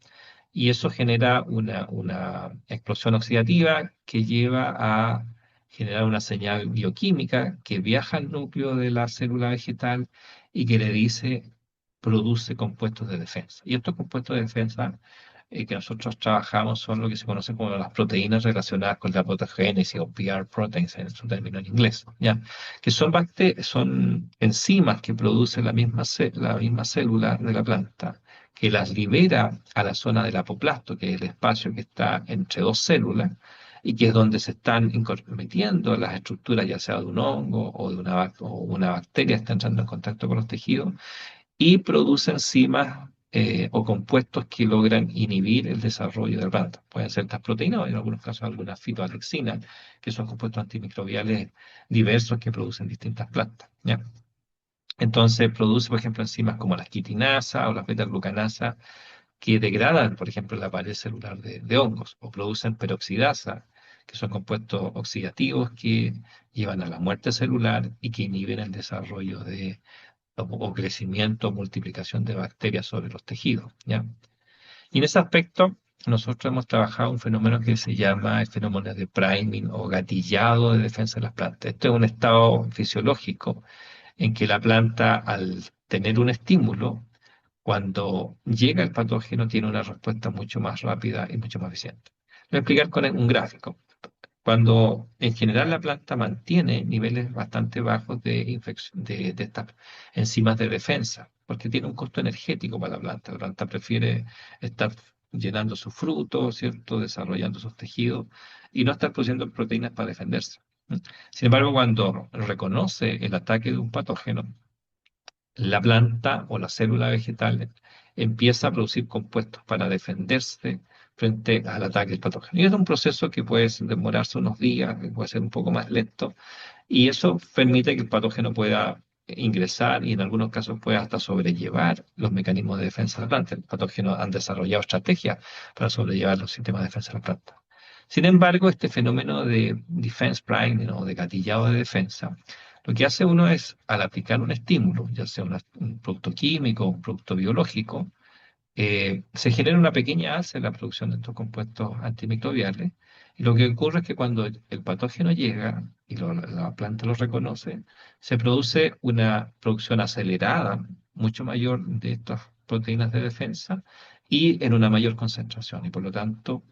Y eso genera una explosión oxidativa que lleva a generar una señal bioquímica que viaja al núcleo de la célula vegetal y que le dice, produce compuestos de defensa. Y estos compuestos de defensa que nosotros trabajamos son lo que se conoce como las proteínas relacionadas con la patogénesis o PR proteins en su término en inglés, ¿ya? Que son enzimas que produce la misma célula de la planta que las libera a la zona del apoplasto, que es el espacio que está entre dos células, y que es donde se están metiendo las estructuras, ya sea de un hongo o de o una bacteria, está entrando en contacto con los tejidos, y produce enzimas o compuestos que logran inhibir el desarrollo de la planta. Pueden ser estas proteínas o en algunos casos algunas fitoalexinas, que son compuestos antimicrobiales diversos que producen distintas plantas, ¿ya? Entonces produce, por ejemplo, enzimas como las quitinasa o las beta-glucanasa que degradan, por ejemplo, la pared celular de hongos o producen peroxidasa, que son compuestos oxidativos que llevan a la muerte celular y que inhiben el desarrollo o crecimiento o multiplicación de bacterias sobre los tejidos, ¿ya? Y en ese aspecto, nosotros hemos trabajado un fenómeno que se llama el fenómeno de priming o gatillado de defensa de las plantas. Esto es un estado fisiológico en que la planta, al tener un estímulo, cuando llega el patógeno, tiene una respuesta mucho más rápida y mucho más eficiente. Lo voy a explicar con un gráfico. Cuando en general la planta mantiene niveles bastante bajos de estas enzimas de defensa, porque tiene un costo energético para la planta. La planta prefiere estar llenando sus frutos, ¿cierto? Desarrollando sus tejidos y no estar produciendo proteínas para defenderse. Sin embargo, cuando reconoce el ataque de un patógeno, la planta o la célula vegetal empieza a producir compuestos para defenderse frente al ataque del patógeno. Y es un proceso que puede demorarse unos días, que puede ser un poco más lento, y eso permite que el patógeno pueda ingresar y en algunos casos puede hasta sobrellevar los mecanismos de defensa de la planta. Los patógenos han desarrollado estrategias para sobrellevar los sistemas de defensa de la planta. Sin embargo, este fenómeno de defense priming o de gatillado de defensa lo que hace uno es, al aplicar un estímulo, ya sea un producto químico o un producto biológico, se genera una pequeña alza en la producción de estos compuestos antimicrobiales. Y lo que ocurre es que cuando el patógeno llega y la planta lo reconoce, se produce una producción acelerada, mucho mayor de estas proteínas de defensa y en una mayor concentración. Y por lo tanto,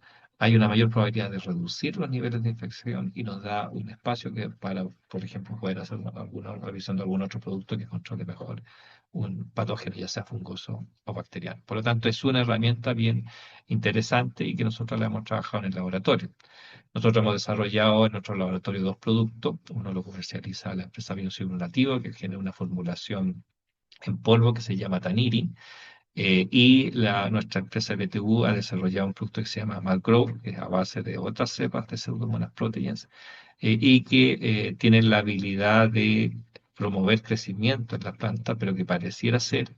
hay una mayor probabilidad de reducir los niveles de infección y nos da un espacio que para, por ejemplo, poder hacer alguna revisión de algún otro producto que controle mejor un patógeno, ya sea fungoso o bacteriano. Por lo tanto, es una herramienta bien interesante y que nosotros la hemos trabajado en el laboratorio. Nosotros hemos desarrollado en nuestro laboratorio dos productos. Uno lo comercializa la empresa Biosimulativo, que genera una formulación en polvo que se llama Taniri. Nuestra empresa BTU ha desarrollado un producto que se llama Malgrow, que es a base de otras cepas de Pseudomonas proteins, y que tienen la habilidad de promover crecimiento en la planta, pero que pareciera ser,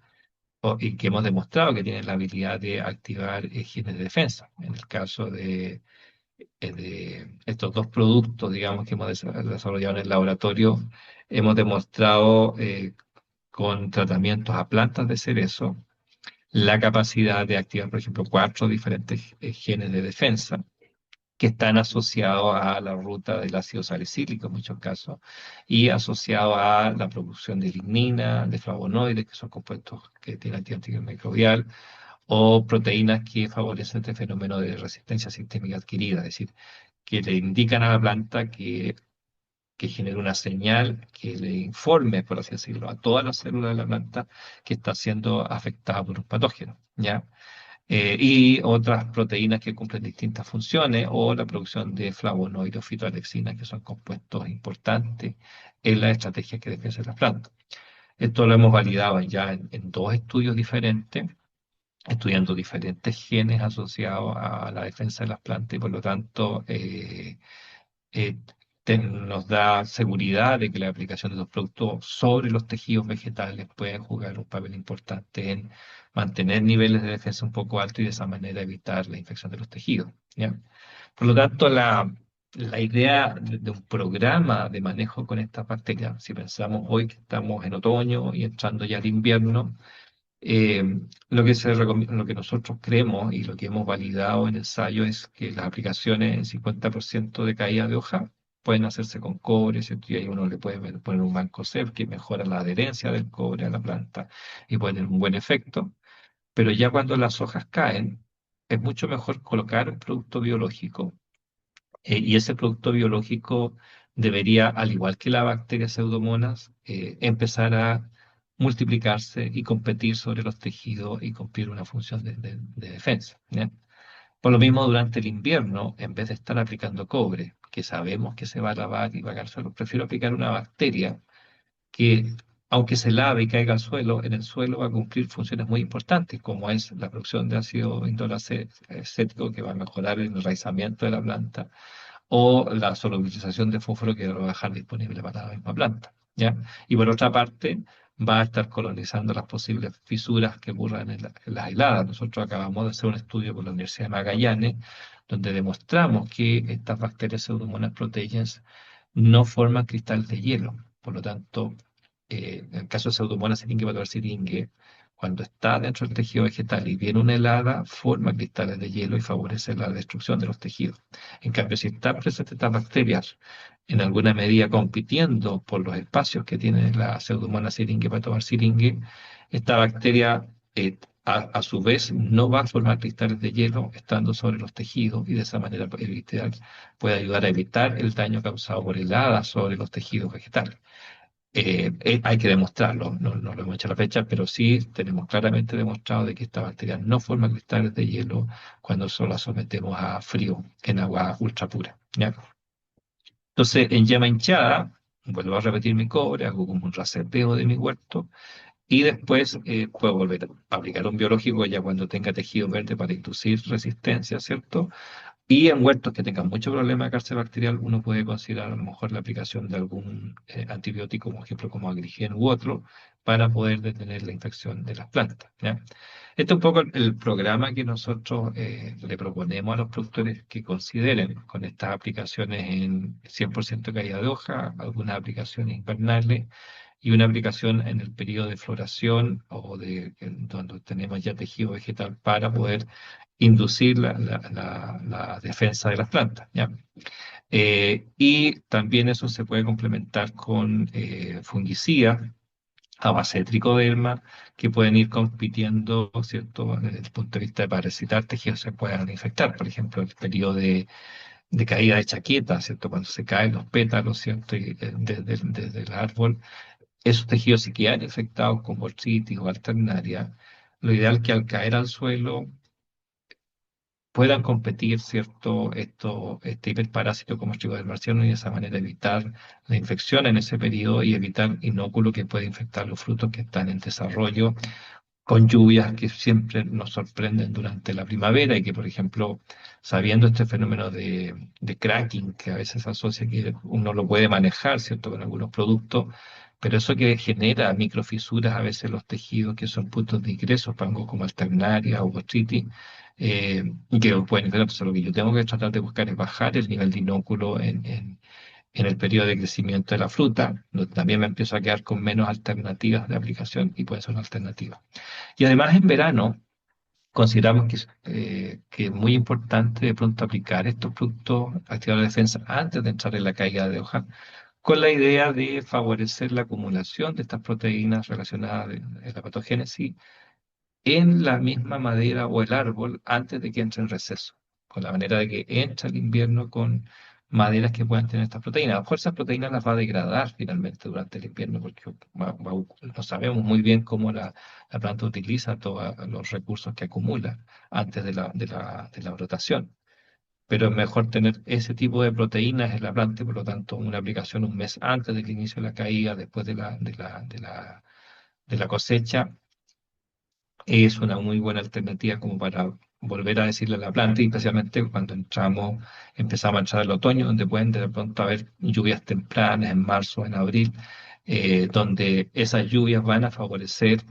y que hemos demostrado que tienen la habilidad de activar genes de defensa. En el caso de estos dos productos, digamos, que hemos desarrollado en el laboratorio, hemos demostrado con tratamientos a plantas de cerezo la capacidad de activar, por ejemplo, cuatro diferentes genes de defensa que están asociados a la ruta del ácido salicílico en muchos casos y asociados a la producción de lignina, de flavonoides, que son compuestos que tienen actividad antimicrobial, o proteínas que favorecen este fenómeno de resistencia sistémica adquirida, es decir, que le indican a la planta que genere una señal que le informe, por así decirlo, a todas las células de la planta que está siendo afectada por un patógeno, ¿ya? y otras proteínas que cumplen distintas funciones, o la producción de flavonoides o fitoalexina, que son compuestos importantes en la estrategia que defensa las plantas. Esto lo hemos validado ya en dos estudios diferentes, estudiando diferentes genes asociados a la defensa de las plantas, y por lo tanto eh, nos da seguridad de que la aplicación de los productos sobre los tejidos vegetales puede jugar un papel importante en mantener niveles de defensa un poco altos y de esa manera evitar la infección de los tejidos, ¿ya? Por lo tanto, la idea de un programa de manejo con estas bacterias, si pensamos hoy que estamos en otoño y entrando ya al invierno, eh, lo que nosotros creemos y lo que hemos validado en ensayo es que las aplicaciones en 50% de caída de hoja pueden hacerse con cobre, ¿cierto? Y ahí uno le puede poner un mancozeb que mejora la adherencia del cobre a la planta y puede tener un buen efecto. Pero ya cuando las hojas caen, es mucho mejor colocar un producto biológico, y ese producto biológico debería, al igual que la bacteria Pseudomonas, empezar a multiplicarse y competir sobre los tejidos y cumplir una función de defensa, ¿ya? Por lo mismo, durante el invierno, en vez de estar aplicando cobre, que sabemos que se va a lavar y va a caer al suelo, prefiero aplicar una bacteria que, aunque se lave y caiga al suelo, en el suelo va a cumplir funciones muy importantes, como es la producción de ácido indolacético, que va a mejorar el enraizamiento de la planta, o la solubilización de fósforo, que lo va a dejar disponible para la misma planta, ¿ya? Y por otra parte, va a estar colonizando las posibles fisuras que ocurran en las heladas. Nosotros acabamos de hacer un estudio con la Universidad de Magallanes, donde demostramos que estas bacterias Pseudomonas proteins no forman cristales de hielo. Por lo tanto, en el caso de Pseudomonas syringae, cuando está dentro del tejido vegetal y viene una helada, forma cristales de hielo y favorece la destrucción de los tejidos. En cambio, si están presentes estas bacterias en alguna medida compitiendo por los espacios que tiene la Pseudomonas syringae, esta bacteria a su vez no va a formar cristales de hielo estando sobre los tejidos, y de esa manera puede ayudar a evitar el daño causado por heladas sobre los tejidos vegetales. Hay que demostrarlo, no lo hemos hecho a la fecha, pero sí tenemos claramente demostrado de que esta bacteria no forma cristales de hielo cuando solo la sometemos a frío en agua ultra pura, ¿ya? Entonces, en llama hinchada, vuelvo a repetir mi cobre, hago como un raseteo de mi huerto, y después puedo volver a aplicar un biológico ya cuando tenga tejido verde para inducir resistencia, ¿cierto? Y en huertos que tengan mucho problema de cárcel bacterial, uno puede considerar a lo mejor la aplicación de algún antibiótico, por ejemplo, como Agrigen u otro, para poder detener la infección de las plantas, ¿ya? Este es un poco el programa que nosotros le proponemos a los productores que consideren con estas aplicaciones en 100% caída de hoja, algunas aplicaciones invernales y una aplicación en el periodo de floración o donde tenemos ya tejido vegetal para poder inducir la defensa de las plantas, ¿ya? Y también eso se puede complementar con fungicidas a base de tricoderma, que pueden ir compitiendo, ¿cierto? Desde el punto de vista de parasitar tejidos se puedan infectar. Por ejemplo, el periodo de caída de chaqueta, ¿cierto? Cuando se caen los pétalos, ¿cierto? Y, desde el árbol, esos tejidos si quedan infectados con bursitis o alternaria, lo ideal es que al caer al suelo puedan competir, ¿cierto? Este hiperparásito como trigo del marciano, y de esa manera evitar la infección en ese periodo y evitar inóculo que puede infectar los frutos que están en desarrollo, con lluvias que siempre nos sorprenden durante la primavera, y que, por ejemplo, sabiendo este fenómeno de cracking que a veces se asocia, que uno lo puede manejar, ¿cierto?, con algunos productos, pero eso que genera microfisuras a veces en los tejidos, que son puntos de ingreso para hongos como alternaria o gastritis, y que pueden infectar. Entonces, lo que yo tengo que tratar de buscar es bajar el nivel de inóculo en el periodo de crecimiento de la fruta, donde también me empiezo a quedar con menos alternativas de aplicación, y puede ser una alternativa. Y además, en verano consideramos que es muy importante de pronto aplicar estos productos activadores de defensa antes de entrar en la caída de hoja, con la idea de favorecer la acumulación de estas proteínas relacionadas en la patogénesis en la misma madera o el árbol antes de que entre en receso, con la manera de que entra el invierno con maderas que puedan tener estas proteínas. A lo mejor esas proteínas las va a degradar finalmente durante el invierno, porque no sabemos muy bien cómo la planta utiliza todos los recursos que acumula antes de la brotación. Pero es mejor tener ese tipo de proteínas en la planta, y por lo tanto, una aplicación un mes antes del inicio de la caída, después de la cosecha, es una muy buena alternativa como para volver a decirle a la planta, y especialmente cuando empezamos a entrar el otoño, donde pueden de pronto haber lluvias tempranas en marzo, en abril, donde esas lluvias van a favorecer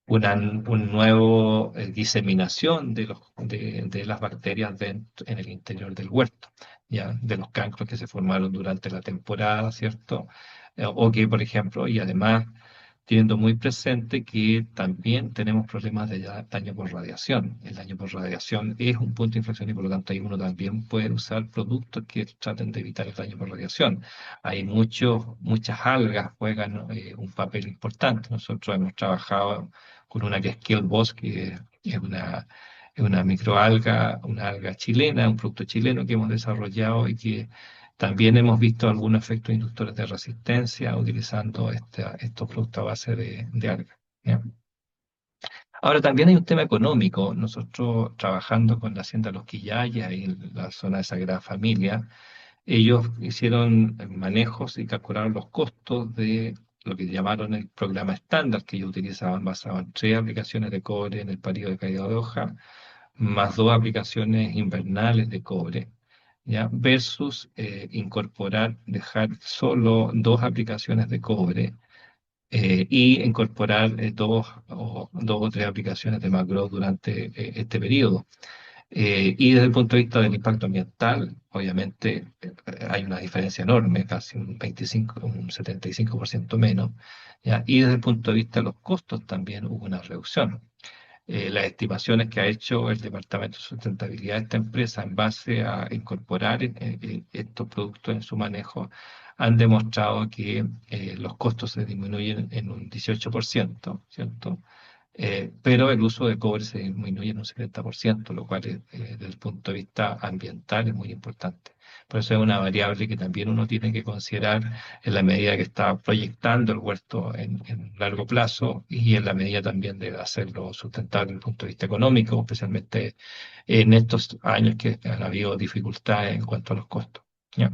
un nuevo diseminación de las bacterias en el interior del huerto, ya, de los cancros que se formaron durante la temporada, ¿cierto? O que, por ejemplo, y además teniendo muy presente que también tenemos problemas de daño por radiación. El daño por radiación es un punto de inflexión y por lo tanto ahí uno también puede usar productos que traten de evitar el daño por radiación. Hay muchas algas juegan un papel importante. Nosotros hemos trabajado con una que es Boss, que es una microalga, una alga chilena, un producto chileno que hemos desarrollado y que también hemos visto algunos efectos inductores de resistencia utilizando estos productos a base de algas. ¿Ya? Ahora, también hay un tema económico. Nosotros trabajando con la Hacienda Los Quillayes, ahí en la zona de Sagrada Familia, ellos hicieron manejos y calcularon los costos de lo que llamaron el programa estándar que ellos utilizaban, basado en 3 aplicaciones de cobre en el periodo de caída de hoja, más 2 aplicaciones invernales de cobre, ¿ya? Versus dejar solo 2 aplicaciones de cobre y incorporar 2 o 3 aplicaciones de macro durante este periodo. Y desde el punto de vista del impacto ambiental, obviamente hay una diferencia enorme, casi un 75% menos, ¿ya? Y desde el punto de vista de los costos también hubo una reducción. Las estimaciones que ha hecho el Departamento de Sustentabilidad de esta empresa en base a incorporar estos productos en su manejo han demostrado que los costos se disminuyen en un 18%, ¿cierto? Pero el uso de cobre se disminuye en un 70%, lo cual desde el punto de vista ambiental es muy importante. Por eso es una variable que también uno tiene que considerar en la medida que está proyectando el huerto en largo plazo y en la medida también de hacerlo sustentable desde el punto de vista económico, especialmente en estos años que han habido dificultades en cuanto a los costos. ¿Ya?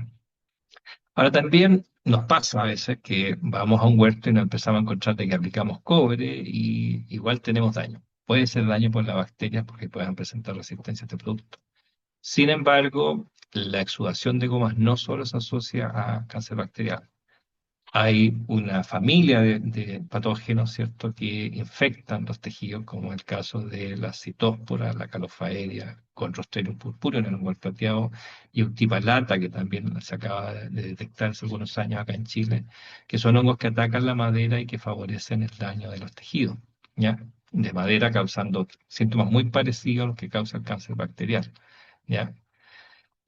Ahora también nos pasa a veces que vamos a un huerto y nos empezamos a encontrar de que aplicamos cobre y igual tenemos daño. Puede ser daño por las bacterias porque puedan presentar resistencia a este producto. Sin embargo, la exudación de gomas no solo se asocia a cáncer bacterial. Hay una familia de patógenos, ¿cierto?, que infectan los tejidos, como el caso de la citóspora, la calofaeria, con Clostridium purpúreo en el huevo plateado, y Uctipalata, que también se acaba de detectar hace algunos años acá en Chile, que son hongos que atacan la madera y que favorecen el daño de los tejidos, ¿ya? De madera, causando síntomas muy parecidos a los que causa el cáncer bacterial, ¿ya?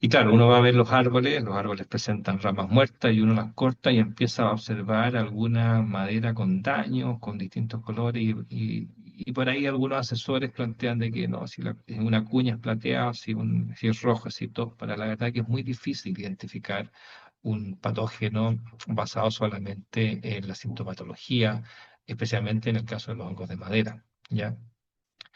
Y claro, uno va a ver los árboles presentan ramas muertas y uno las corta y empieza a observar alguna madera con daño, con distintos colores y por ahí algunos asesores plantean de que no, si una cuña es plateada, si es rojo, si todo, para la verdad que es muy difícil identificar un patógeno basado solamente en la sintomatología, especialmente en el caso de los hongos de madera, ¿ya?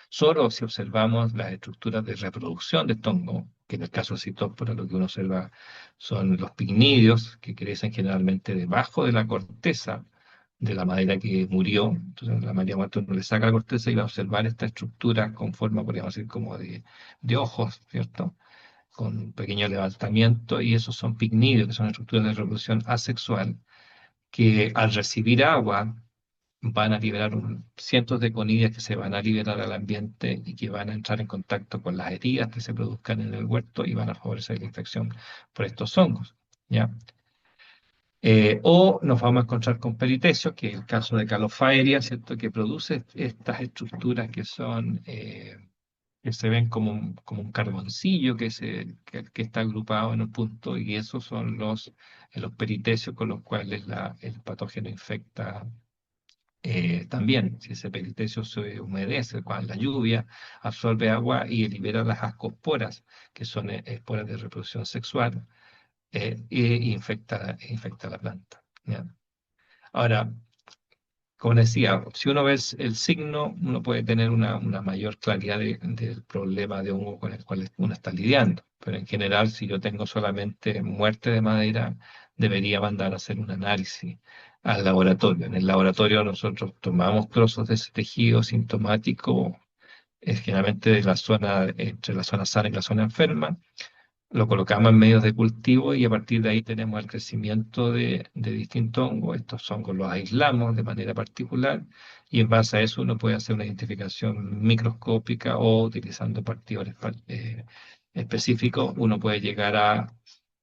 Solo si observamos las estructuras de reproducción de estos hongos, que en el caso de Citópora lo que uno observa son los pignidios, que crecen generalmente debajo de la corteza de la madera que murió. Entonces, la madera muerta uno le saca la corteza y va a observar esta estructura con forma, podríamos decir, como de ojos, ¿cierto? Con un pequeño levantamiento, y esos son pignidios, que son estructuras de reproducción asexual, que al recibir agua van a liberar cientos de conillas que se van a liberar al ambiente y que van a entrar en contacto con las heridas que se produzcan en el huerto y van a favorecer la infección por estos hongos, ¿ya? O nos vamos a encontrar con peritecios, que es el caso de Calofaeria, ¿cierto? Que produce estas estructuras que se ven como un carboncillo que está agrupado en un punto, y esos son los peritecios con los cuales el patógeno infecta. También, si ese peristecio se humedece con la lluvia, absorbe agua y libera las ascosporas, que son esporas de reproducción sexual, infecta la planta. ¿Ya? Ahora, como decía, si uno ve el signo, uno puede tener una mayor claridad del problema de hongo con el cual uno está lidiando. Pero en general, si yo tengo solamente muerte de madera, debería mandar a hacer un análisis al laboratorio. En el laboratorio nosotros tomamos trozos de ese tejido sintomático, generalmente de la zona, entre la zona sana y la zona enferma, lo colocamos en medios de cultivo y a partir de ahí tenemos el crecimiento de distintos hongos. Estos hongos los aislamos de manera particular y en base a eso uno puede hacer una identificación microscópica o utilizando partidores específicos, uno puede llegar a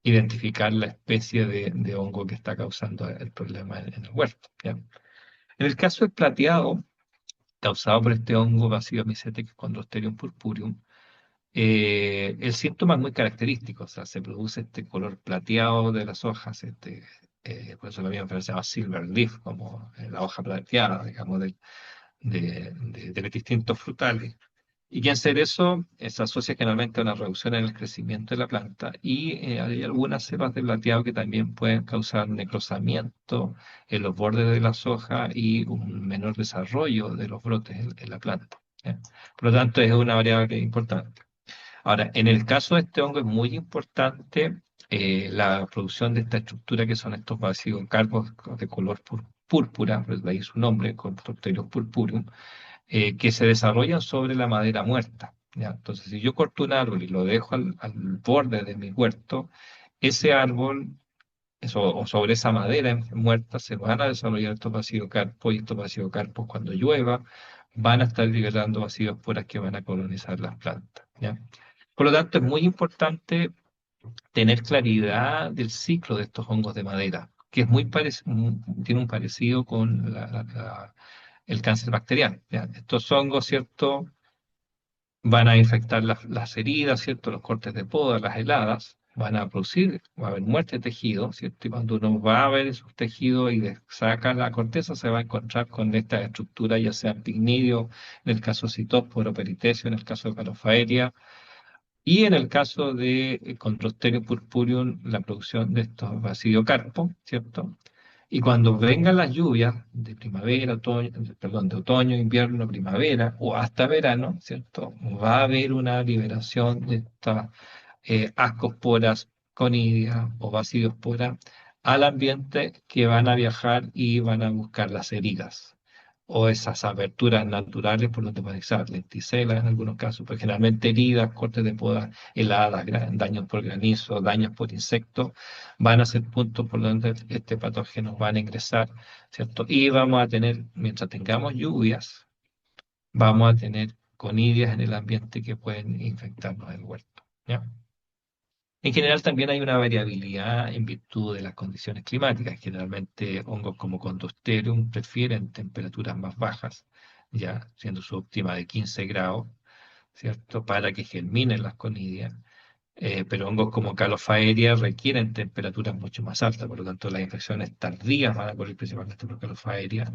identificar la especie de hongo que está causando el problema en el huerto. ¿Ya? En el caso del plateado, causado por este hongo Bacillomycetes Chondrosteриum purpureum, el síntoma es muy característico, o sea, se produce este color plateado de las hojas, por eso la misma enfermedad se llama silver leaf, como la hoja plateada, digamos, de los distintos frutales. Y que hacer eso se asocia generalmente a una reducción en el crecimiento de la planta y hay algunas cepas de plateado que también pueden causar necrosamiento en los bordes de las hojas y un menor desarrollo de los brotes en la planta. ¿Ya? Por lo tanto, es una variable importante. Ahora, en el caso de este hongo es muy importante la producción de esta estructura que son estos basidocarbos de color púrpura, pues de ahí su nombre, Cortopteros purpureum, que se desarrollan sobre la madera muerta. ¿Ya? Entonces, si yo corto un árbol y lo dejo al borde de mi huerto, ese árbol o sobre esa madera muerta se van a desarrollar estos basidiocarpos y estos basidiocarpos cuando llueva van a estar liberando basidiosporas que van a colonizar las plantas. ¿Ya? Por lo tanto, es muy importante tener claridad del ciclo de estos hongos de madera, que es tiene un parecido con el cáncer bacteriano. ¿Ya? Estos hongos, ¿cierto? Van a infectar las heridas, ¿cierto? Los cortes de poda, las heladas, van a producir, va a haber muerte de tejido, ¿cierto? Y cuando uno va a ver esos tejidos y saca la corteza, se va a encontrar con esta estructura, ya sea pignidio, en el caso de citósporo, peritecio, en el caso de Calofaeria, y en el caso de Chondrosterio purpureum, la producción de estos basidiocarpos, ¿cierto? Y cuando vengan las lluvias de primavera, otoño, perdón, de otoño, invierno, primavera o hasta verano, ¿cierto? Va a haber una liberación de estas ascosporas, conidias o basidiosporas al ambiente que van a viajar y van a buscar las heridas o esas aberturas naturales por donde pueden estar lenticelas en algunos casos, pero generalmente heridas, cortes de poda, heladas, daños por granizo, daños por insectos, van a ser puntos por donde este patógeno van a ingresar, ¿cierto? Y vamos a tener, mientras tengamos lluvias, vamos a tener conidias en el ambiente que pueden infectarnos el huerto, ¿ya? En general también hay una variabilidad en virtud de las condiciones climáticas. Generalmente hongos como Condosterium prefieren temperaturas más bajas, ya siendo su óptima de 15 grados, ¿cierto? Para que germinen las conidias. Pero hongos como Calofaeria requieren temperaturas mucho más altas, por lo tanto las infecciones tardías van a ocurrir principalmente por Calofaeria.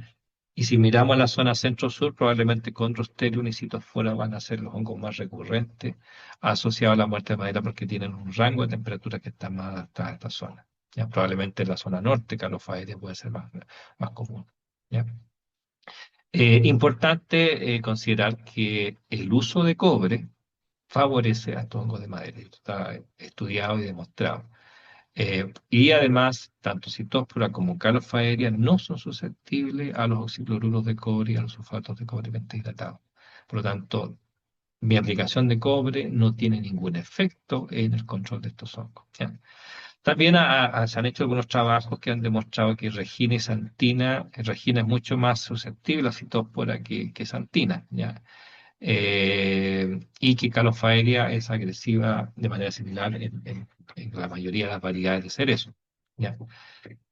Y si miramos la zona centro-sur, probablemente Chondrosterio y Cytophora van a ser los hongos más recurrentes asociados a la muerte de madera porque tienen un rango de temperatura que está más adaptada a esta zona. ¿Ya? Probablemente en la zona norte, Calofaeria puede ser más común. ¿Ya? Importante considerar que el uso de cobre favorece a estos hongos de madera. Esto está estudiado y demostrado. Y además, tanto Cytophora como Calofaeria no son susceptibles a los oxicloruros de cobre y a los sulfatos de cobre pentahidratados. Por lo tanto, mi aplicación de cobre no tiene ningún efecto en el control de estos hongos. ¿Ya? También se han hecho algunos trabajos que han demostrado que Regina y Santina, Regina es mucho más susceptible a Cytophora que Santina, ¿ya? Y que Calofaeria es agresiva de manera similar en la mayoría de las variedades de cerezo. ¿Ya?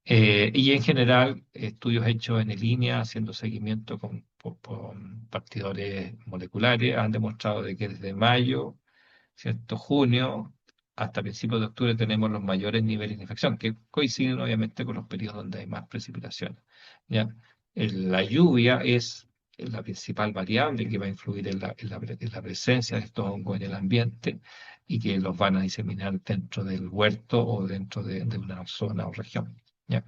Y en general, estudios hechos en línea, haciendo seguimiento con partidores moleculares, han demostrado de que desde mayo, ¿cierto? Junio, hasta principios de octubre tenemos los mayores niveles de infección, que coinciden obviamente con los periodos donde hay más precipitación. ¿Ya? La lluvia es la principal variable que va a influir en la presencia de estos hongos en el ambiente y que los van a diseminar dentro del huerto o dentro de una zona o región. ¿Ya?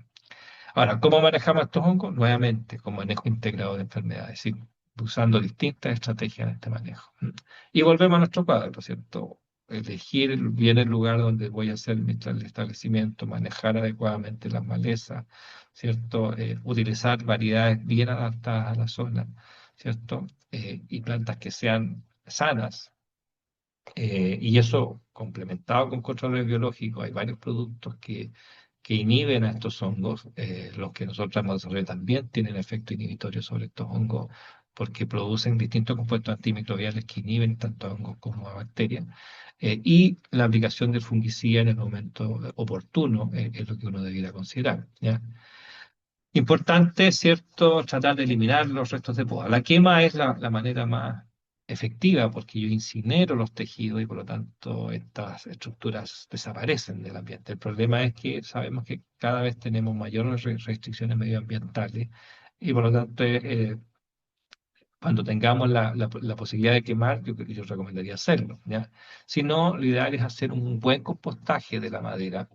Ahora, ¿cómo manejamos estos hongos? Nuevamente, con manejo integrado de enfermedades, es decir, usando distintas estrategias en este manejo. Y volvemos a nuestro cuadro, ¿no es cierto? Elegir bien el lugar donde voy a hacer el establecimiento, manejar adecuadamente las malezas, ¿cierto? Utilizar variedades bien adaptadas a la zona, ¿cierto? Y plantas que sean sanas, y eso complementado con controles biológicos, hay varios productos que inhiben a estos hongos. Los que nosotros hemos desarrollado también tienen efecto inhibitorio sobre estos hongos porque producen distintos compuestos antimicrobiales que inhiben tanto a hongos como a bacterias. Y la aplicación del fungicida en el momento oportuno es lo que uno debiera considerar, ¿ya? Importante, ¿cierto? Tratar de eliminar los restos de poda. La quema es la manera más efectiva porque yo incinero los tejidos y por lo tanto estas estructuras desaparecen del ambiente. El problema es que sabemos que cada vez tenemos mayores restricciones medioambientales y por lo tanto cuando tengamos la posibilidad de quemar, yo recomendaría hacerlo, ¿ya? Si no, lo ideal es hacer un buen compostaje de la madera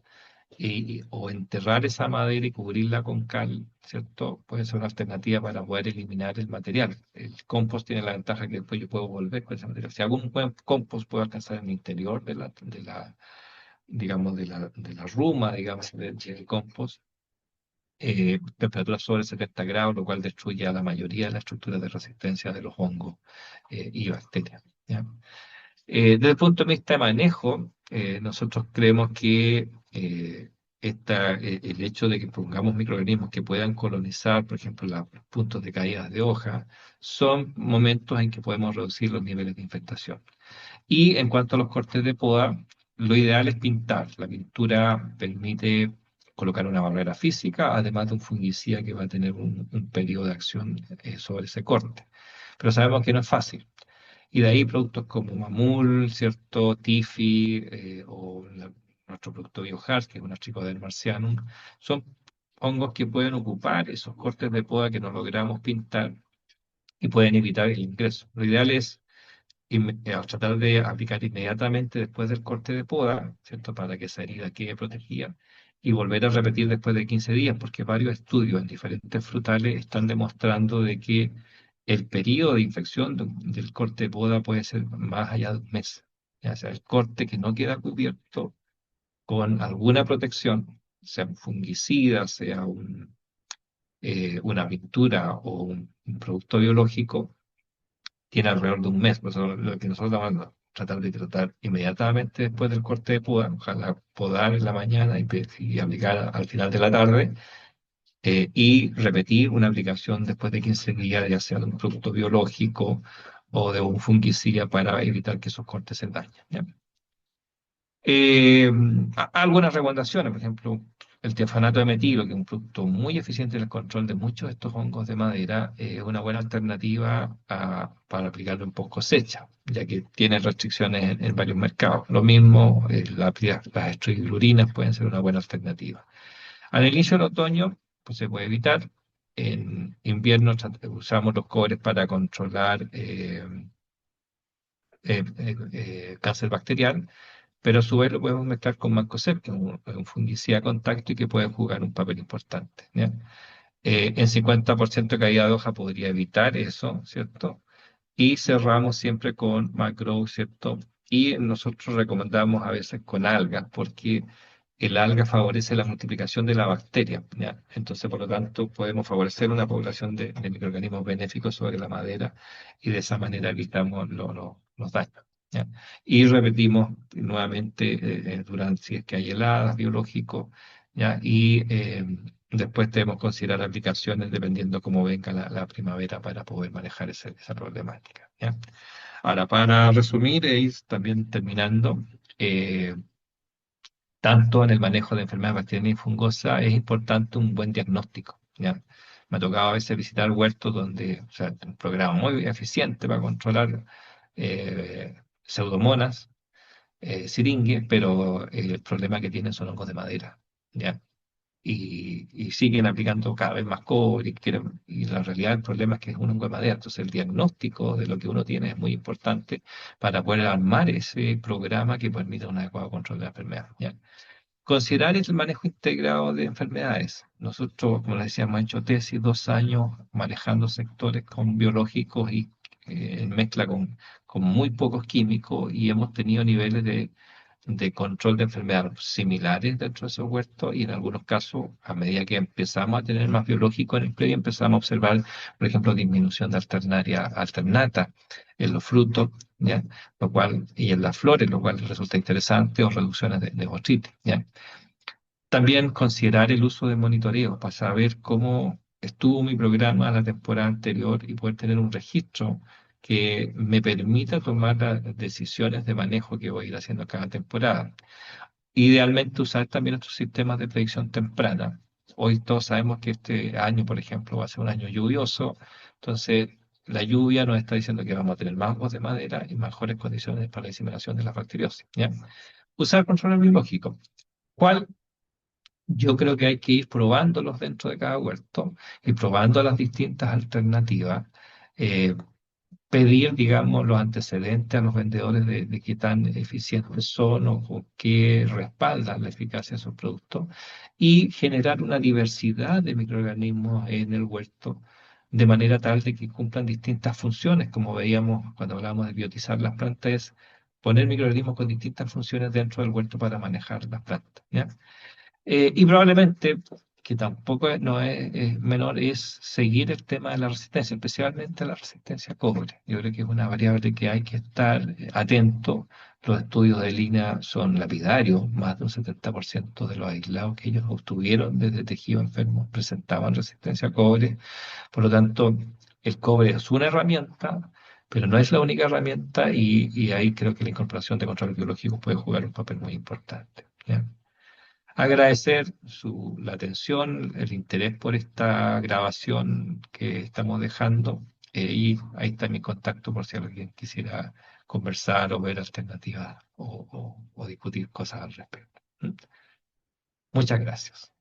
o enterrar esa madera y cubrirla con cal, ¿cierto? Puede ser una alternativa para poder eliminar el material. El compost tiene la ventaja que después yo puedo volver con ese material. Si hago un buen compost, puedo alcanzar en el interior digamos, de la ruma, digamos, del compost, temperaturas sobre 70 grados, lo cual destruye a la mayoría de las estructuras de resistencia de los hongos y bacterias, ¿ya? Desde el punto de vista de manejo, nosotros creemos que el hecho de que pongamos microorganismos que puedan colonizar, por ejemplo, los puntos de caída de hoja, son momentos en que podemos reducir los niveles de infectación. Y en cuanto a los cortes de poda, lo ideal es pintar. La pintura permite colocar una barrera física, además de un fungicida que va a tener un periodo de acción sobre ese corte. Pero sabemos que no es fácil. Y de ahí productos como Mamul, ¿cierto? Tifi, nuestro producto BioHart, que es un Trichoderma marcianum, son hongos que pueden ocupar esos cortes de poda que no logramos pintar y pueden evitar el ingreso. Lo ideal es tratar de aplicar inmediatamente después del corte de poda, ¿cierto? Para que esa herida quede protegida y volver a repetir después de 15 días, porque varios estudios en diferentes frutales están demostrando de que el periodo de infección del corte de poda puede ser más allá de un mes. Ya sea el corte que no queda cubierto con alguna protección, sea un fungicida, sea una pintura o un producto biológico, tiene alrededor de un mes. Por eso lo que nosotros vamos a tratar de tratar inmediatamente después del corte de poda, ojalá podar en la mañana y aplicar al final de la tarde, y repetir una aplicación después de 15 días, ya sea de un producto biológico o de un fungicida para evitar que esos cortes se dañen, ¿ya? Eh, Algunas recomendaciones, por ejemplo, el tiafanato de metilo, que es un producto muy eficiente en el control de muchos de estos hongos de madera, es una buena alternativa para aplicarlo en post cosecha, ya que tiene restricciones en varios mercados. Lo mismo, las estroglurinas pueden ser una buena alternativa. Al inicio del otoño, pues se puede evitar. En invierno usamos los cobres para controlar cáncer bacterial, pero a su vez lo podemos mezclar con Mancozeb, que es un fungicida a contacto y que puede jugar un papel importante, ¿ya? En 50% de caída de hoja podría evitar eso, ¿cierto? Y cerramos siempre con macro, ¿cierto? Y nosotros recomendamos a veces con algas, porque el alga favorece la multiplicación de la bacteria, ¿ya? Entonces, por lo tanto, podemos favorecer una población de microorganismos benéficos sobre la madera y de esa manera evitamos los daños, ¿ya? Y repetimos nuevamente durante, si es que hay heladas, biológicos, ¿ya? Y después debemos considerar aplicaciones dependiendo cómo venga la primavera para poder manejar esa problemática, ¿ya? Ahora, para resumir e ir también terminando, tanto en el manejo de enfermedades bacterianas y fungosas es importante un buen diagnóstico, ¿ya? Me ha tocado a veces visitar huertos donde, o sea, un programa muy eficiente para controlar pseudomonas, siringue, pero el problema que tienen son hongos de madera, ¿ya? y siguen aplicando cada vez más cobre y la realidad del problema es que es un hongo de madera. Entonces el diagnóstico de lo que uno tiene es muy importante para poder armar ese programa que permita un adecuado control de la enfermedad. ¿Ya? Considerar el manejo integrado de enfermedades. Nosotros, como les decía, hemos hecho tesis 2 años manejando sectores con biológicos y en mezcla con muy pocos químicos y hemos tenido niveles de control de enfermedades similares dentro de esos huertos y en algunos casos, a medida que empezamos a tener más biológico en el predio, empezamos a observar, por ejemplo, disminución de alternaria alternata en los frutos, ¿ya? Lo cual, y en las flores, lo cual resulta interesante, o reducciones de otitis, ¿ya? También considerar el uso de monitoreo para saber cómo estuvo mi programa la temporada anterior y poder tener un registro que me permita tomar las decisiones de manejo que voy a ir haciendo cada temporada. Idealmente usar también estos sistemas de predicción temprana. Hoy todos sabemos que este año, por ejemplo, va a ser un año lluvioso, entonces la lluvia nos está diciendo que vamos a tener más hojas de madera y mejores condiciones para la diseminación de la bacteriosis, ¿ya? Usar control biológico. ¿Cuál? Yo creo que hay que ir probándolos dentro de cada huerto y probando las distintas alternativas. eh, Pedir, digamos, los antecedentes a los vendedores de qué tan eficientes son o qué respaldan la eficacia de sus productos y generar una diversidad de microorganismos en el huerto de manera tal de que cumplan distintas funciones, como veíamos cuando hablábamos de biotizar las plantas, es poner microorganismos con distintas funciones dentro del huerto para manejar las plantas, ¿ya? Y probablemente, que tampoco no es menor, es seguir el tema de la resistencia, especialmente la resistencia a cobre. Yo creo que es una variable que hay que estar atento. Los estudios de línea son lapidarios, más de un 70% de los aislados que ellos obtuvieron desde tejido enfermo presentaban resistencia a cobre. Por lo tanto, el cobre es una herramienta, pero no es la única herramienta y ahí creo que la incorporación de controles biológicos puede jugar un papel muy importante. ¿Ya? Agradecer la atención, el interés por esta grabación que estamos dejando. Y ahí está mi contacto por si alguien quisiera conversar o ver alternativas o discutir cosas al respecto. ¿Mm? Muchas gracias.